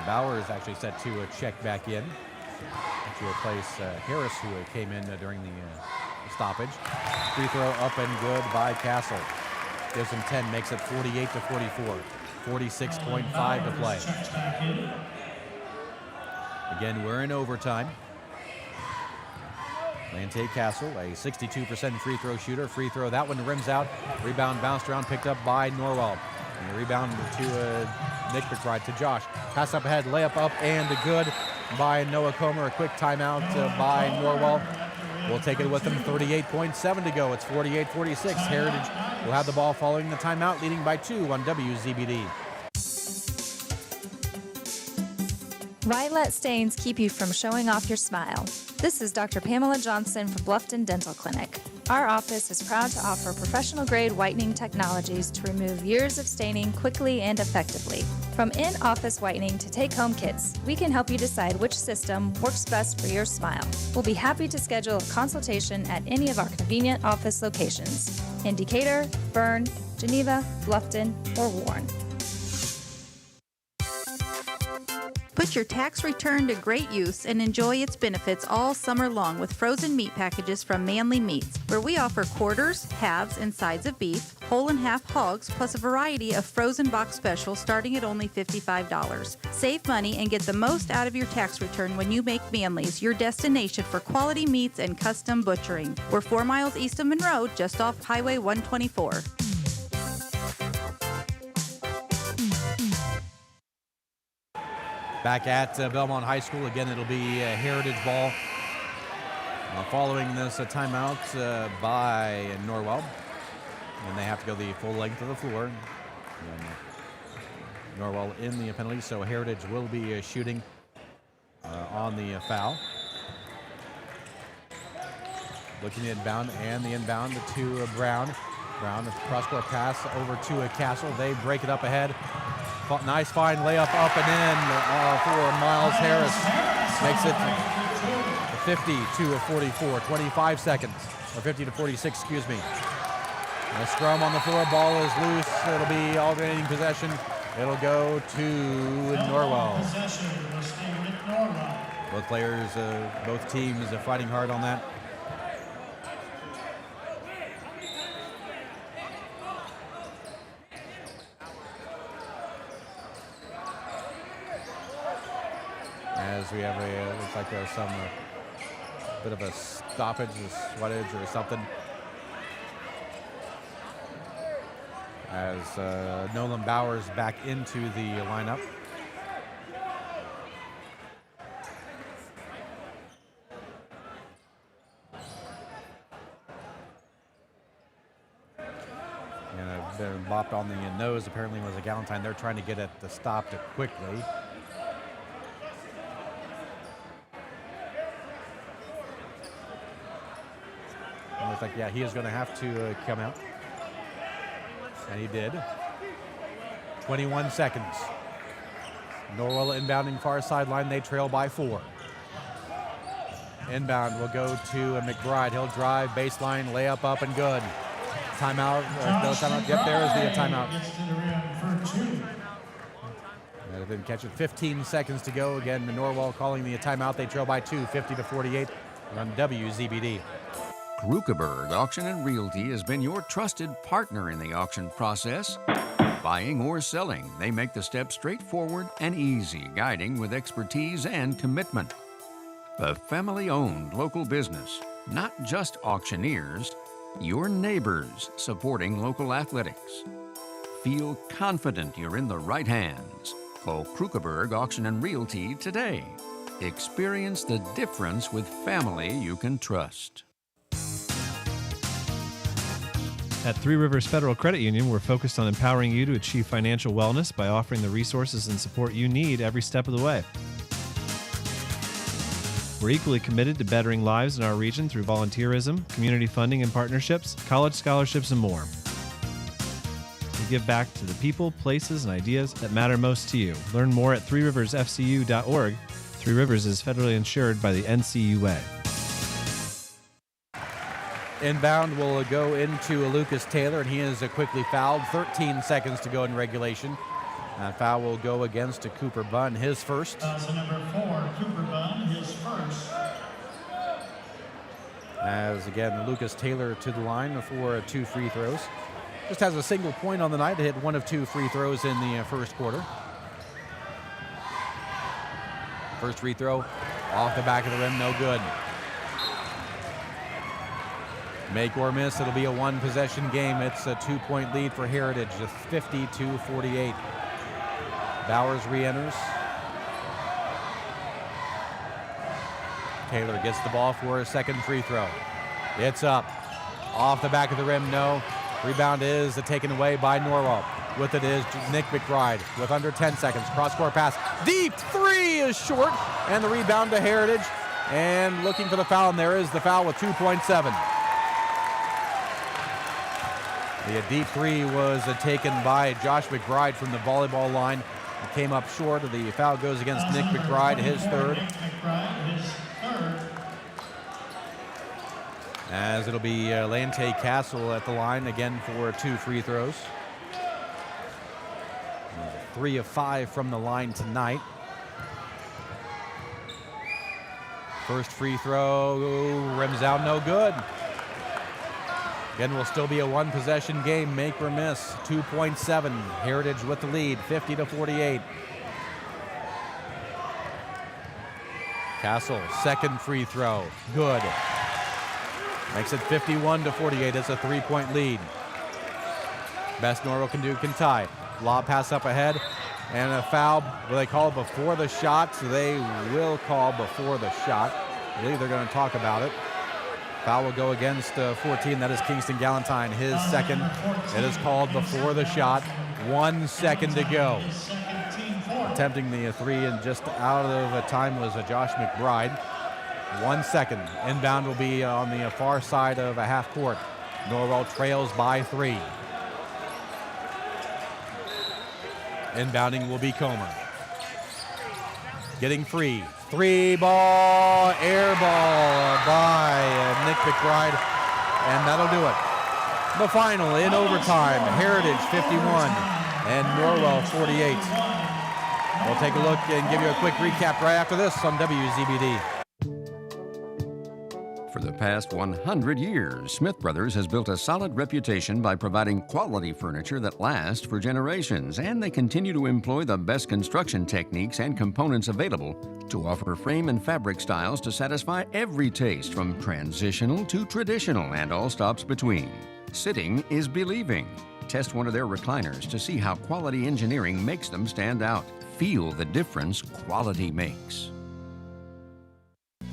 Bowers actually set to check back in to replace Harris, who came in during the stoppage. Free throw up and good by Castle. Gives him 10, makes it 48-44. 46.5 to play. Again, we're in overtime. Lante Castle, a 62% free throw shooter. Free throw, that one rims out. Rebound bounced around, picked up by Norwell. And the rebound to Nick McBride, to Josh. Pass up ahead, layup up and good by Noah Comer. A quick timeout by Norwell. We'll take it with them, 38.7 to go. It's 48-46. Heritage will have the ball following the timeout, leading by 2 on WZBD. Why let stains keep you from showing off your smile? This is Dr. Pamela Johnson from Bluffton Dental Clinic. Our office is proud to offer professional-grade whitening technologies to remove years of staining quickly and effectively. From in-office whitening to take-home kits, we can help you decide which system works best for your smile. We'll be happy to schedule a consultation at any of our convenient office locations in Decatur, Bern, Geneva, Bluffton, or Warren. Put your tax return to great use and enjoy its benefits all summer long with frozen meat packages from Manly Meats, where we offer quarters, halves, and sides of beef, whole and half hogs, plus a variety of frozen box specials starting at only $55. Save money and get the most out of your tax return when you make Manly's your destination for quality meats and custom butchering. We're 4 miles east of Monroe, just off Highway 124. Back at Belmont High School, again, it'll be a Heritage ball. Following this timeout by Norwell. And they have to go the full length of the floor. And Norwell in the penalty, so Heritage will be shooting on the foul. Looking at inbound, and the inbound to Brown. Brown, cross-court pass over to Castle. They break it up ahead. Nice fine layup up and in for Miles Harris. Makes it 50-44, 25 seconds, or 50-46, excuse me. And a scrum on the floor, ball is loose. It'll be alternating possession. It'll go to Norwell. Both players, both teams are fighting hard on that. As we have looks like there's some bit of a stoppage, a sweatage or something. As Nolan Bowers back into the lineup. And a been bopped on the nose. Apparently it was a Galentine. They're trying to get it to stop it quickly. It looks like, yeah, he is going to have to come out. And he did. 21 seconds. Norwell inbounding far sideline. They trail by 4. Inbound will go to McBride. He'll drive, baseline, layup up and good. Timeout. No timeout. Yep, there is the timeout. They didn't catch it. 15 seconds to go. Again, Norwell calling the timeout. They trail by 2, 50-48 on WZBD. Krukeberg Auction and Realty has been your trusted partner in the auction process. Buying or selling, they make the steps straightforward and easy, guiding with expertise and commitment. A family-owned local business, not just auctioneers, your neighbors supporting local athletics. Feel confident you're in the right hands. Call Krukeberg Auction and Realty today. Experience the difference with family you can trust. At Three Rivers Federal Credit Union, we're focused on empowering you to achieve financial wellness by offering the resources and support you need every step of the way. We're equally committed to bettering lives in our region through volunteerism, community funding and partnerships, college scholarships, and more. We give back to the people, places, and ideas that matter most to you. Learn more at threeriversfcu.org. Three Rivers is federally insured by the NCUA. Inbound will go into Lucas Taylor, and he is quickly fouled. 13 seconds to go in regulation. Foul will go against Cooper Bunn, his first. So number 4, Cooper Bunn, his first. As again, Lucas Taylor to the line for 2 free throws. Just has a single point on the night. Hit 1 of 2 free throws in the first quarter. First free throw off the back of the rim, no good. Make or miss, it'll be a 1-possession game. It's a 2-point lead for Heritage, 50-48. Bowers re-enters. Taylor gets the ball for a second free throw. It's up. Off the back of the rim, no. Rebound is taken away by Norwell. With it is Nick McBride with under 10 seconds. Cross-court pass. Deep 3 is short. And the rebound to Heritage. And looking for the foul, and there is the foul with 2.7. The deep 3 was taken by Josh McBride from the volleyball line. It came up short. The foul goes against Nick McBride, his third. As it'll be Lante Castle at the line again for 2 free throws. 3 of 5 from the line tonight. First free throw rims out, no good. Again, will still be a 1-possession game, make or miss. 2.7, Heritage with the lead, 50-48. Castle, second free throw, good. Makes it 51-48, it's a 3-point lead. Best Norwell can do can tie. Lob pass up ahead, and a foul. Will they call before the shot? So they will call before the shot. I believe they're going to talk about it. Foul will go against 14. That is Kingston Galentine, his second. It is called before the shot. 1 second to go. Attempting the 3 and just out of time was Josh McBride. 1 second. Inbound will be on the far side of a half court. Norwell trails by 3. Inbounding will be Comer. Getting free. 3 ball, air ball by Nick McBride, and that'll do it. The final in overtime, Heritage 51 and Norwell 48. We'll take a look and give you a quick recap right after this on WZBD. For the past 100 years, Smith Brothers has built a solid reputation by providing quality furniture that lasts for generations, and they continue to employ the best construction techniques and components available to offer frame and fabric styles to satisfy every taste, from transitional to traditional and all stops between. Sitting is believing. Test one of their recliners to see how quality engineering makes them stand out. Feel the difference quality makes.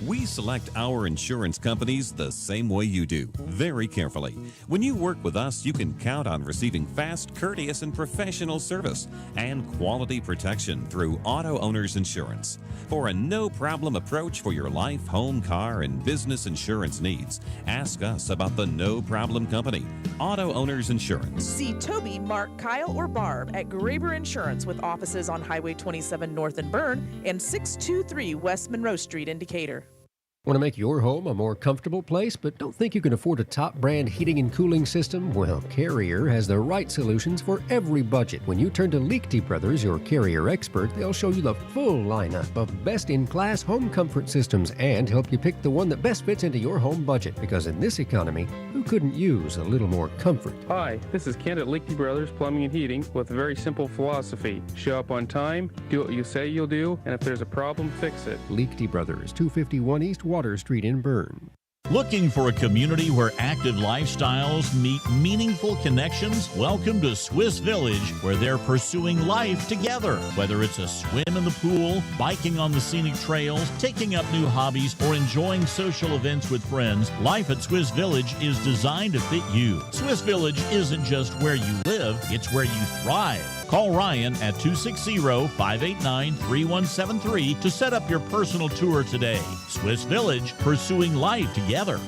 We select our insurance companies the same way you do, very carefully. When you work with us, you can count on receiving fast, courteous, and professional service and quality protection through Auto Owners Insurance. For a no-problem approach for your life, home, car, and business insurance needs, ask us about the No Problem Company, Auto Owners Insurance. See Toby, Mark, Kyle, or Barb at Graber Insurance with offices on Highway 27 North in Bern and 623 West Monroe Street in Decatur. Want to make your home a more comfortable place, but don't think you can afford a top brand heating and cooling system? Well, Carrier has the right solutions for every budget. When you turn to Liechty Brothers, your Carrier expert, they'll show you the full lineup of best-in-class home comfort systems and help you pick the one that best fits into your home budget. Because in this economy, who couldn't use a little more comfort? Hi, this is Kent at Liechty Brothers Plumbing and Heating with a very simple philosophy. Show up on time, do what you say you'll do, and if there's a problem, fix it. Liechty Brothers, 251 East Water Street in Bern. Looking for a community where active lifestyles meet meaningful connections? Welcome to Swiss Village, where they're pursuing life together. Whether it's a swim in the pool, biking on the scenic trails, taking up new hobbies, or enjoying social events with friends, life at Swiss Village is designed to fit you. Swiss Village isn't just where you live, it's where you thrive. Call Ryan at 260-589-3173 to set up your personal tour today. Swiss Village, pursuing life together.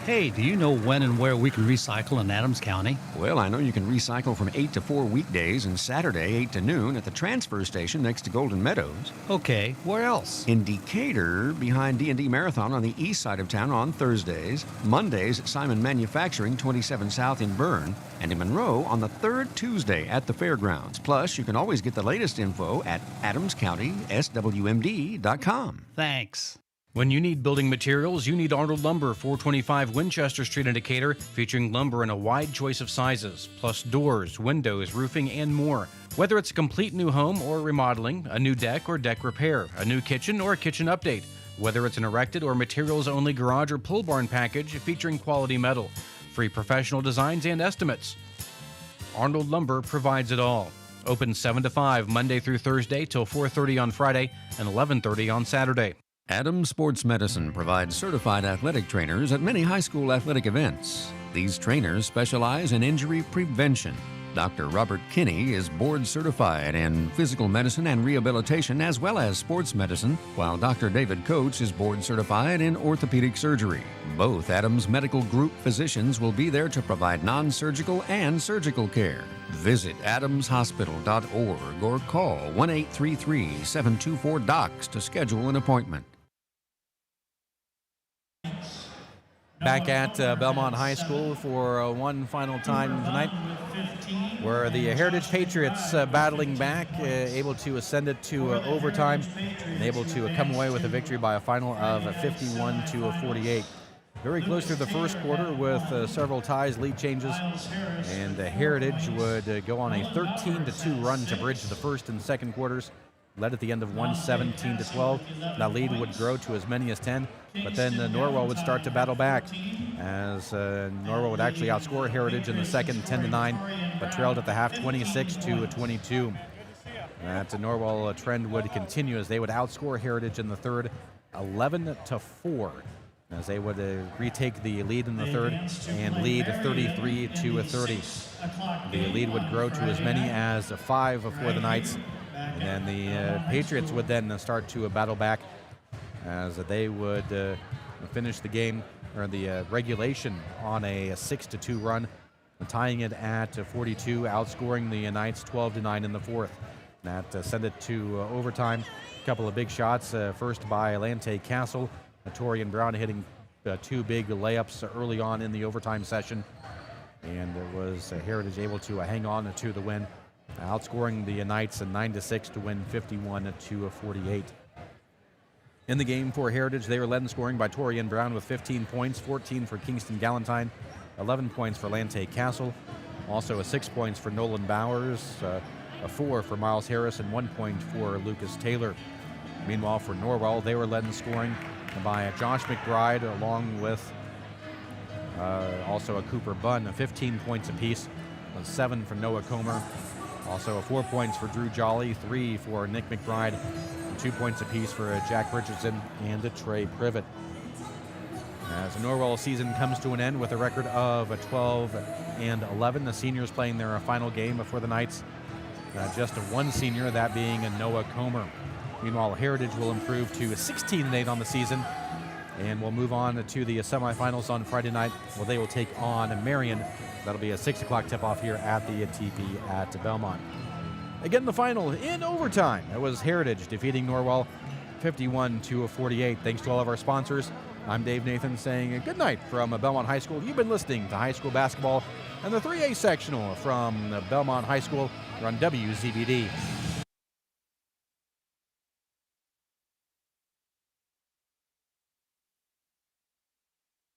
Hey, do you know when and where we can recycle in Adams County? Well, I know you can recycle from 8 to 4 weekdays and Saturday 8 to noon at the transfer station next to Golden Meadows. Okay, where else? In Decatur, behind D&D Marathon on the east side of town on Thursdays, Mondays at Simon Manufacturing 27 South in Bern, and in Monroe on the third Tuesday at the fairgrounds. Plus, you can always get the latest info at adamscountyswmd.com. Thanks. When you need building materials, you need Arnold Lumber, 425 Winchester Street in Decatur, featuring lumber in a wide choice of sizes, plus doors, windows, roofing, and more. Whether it's a complete new home or remodeling, a new deck or deck repair, a new kitchen or a kitchen update, whether it's an erected or materials-only garage or pole barn package featuring quality metal, free professional designs and estimates. Arnold Lumber provides it all. Open 7 to 5 Monday through Thursday till 4:30 on Friday and 11:30 on Saturday. Adams Sports Medicine provides certified athletic trainers at many high school athletic events. These trainers specialize in injury prevention. Dr. Robert Kinney is board certified in physical medicine and rehabilitation as well as sports medicine, while Dr. David Coates is board certified in orthopedic surgery. Both Adams Medical Group physicians will be there to provide non-surgical and surgical care. Visit adamshospital.org or call 1-833-724-DOCS to schedule an appointment. Back at Belmont High School for one final time tonight, where the Heritage Patriots battling back, able to ascend it to overtime, and able to come away with a victory by a final of 51-48. Very close through the first quarter with several ties, lead changes, and Heritage would go on a 13-2 run to bridge the first and second quarters. Led at the end of 17-12. That lead would grow to as many as 10, but then Norwell would start to battle back, as Norwell would actually outscore Heritage in the second 10-9, but trailed at the half 26-22. That Norwell trend would continue as they would outscore Heritage in the third 11-4, as they would retake the lead in the third and lead 33-30. The lead would grow to as many as 5 for the Knights. And then the Patriots would then start to battle back, as they would finish the game, or the regulation, on a 6-2 run, tying it at 42, outscoring the Knights 12-9 in the fourth. That sent it to overtime. A couple of big shots, first by Lante Castle, Torian Brown hitting 2 big layups early on in the overtime session, and it was Heritage able to hang on to the win, outscoring the Knights 9-6 to win 51-48. In the game for Heritage, they were led in scoring by Torian Brown with 15 points, 14 for Kingston Galentine, 11 points for Lante Castle, also 6 points for Nolan Bowers, a 4 for Miles Harris, and 1 point for Lucas Taylor. Meanwhile, for Norwell, they were led in scoring by Josh McBride, along with also a Cooper Bunn, 15 points apiece, 7 for Noah Comer. Also 4 points for Drew Jolly, 3 for Nick McBride, 2 points apiece for Jack Richardson and Trey Privet. As the Norwell season comes to an end with a record of 12-11, the seniors playing their final game before the Knights. Just one senior, that being Noah Comer. Meanwhile, Heritage will improve to 16-8 on the season and will move on to the semifinals on Friday night, where they will take on Marion. That'll be a 6 o'clock tip-off here at the TP at Belmont. Again, the final in overtime. It was Heritage defeating Norwell 51-48. Thanks to all of our sponsors. I'm Dave Nathan saying good night from Belmont High School. You've been listening to high school basketball and the 3A sectional from Belmont High School. You're on WZBD.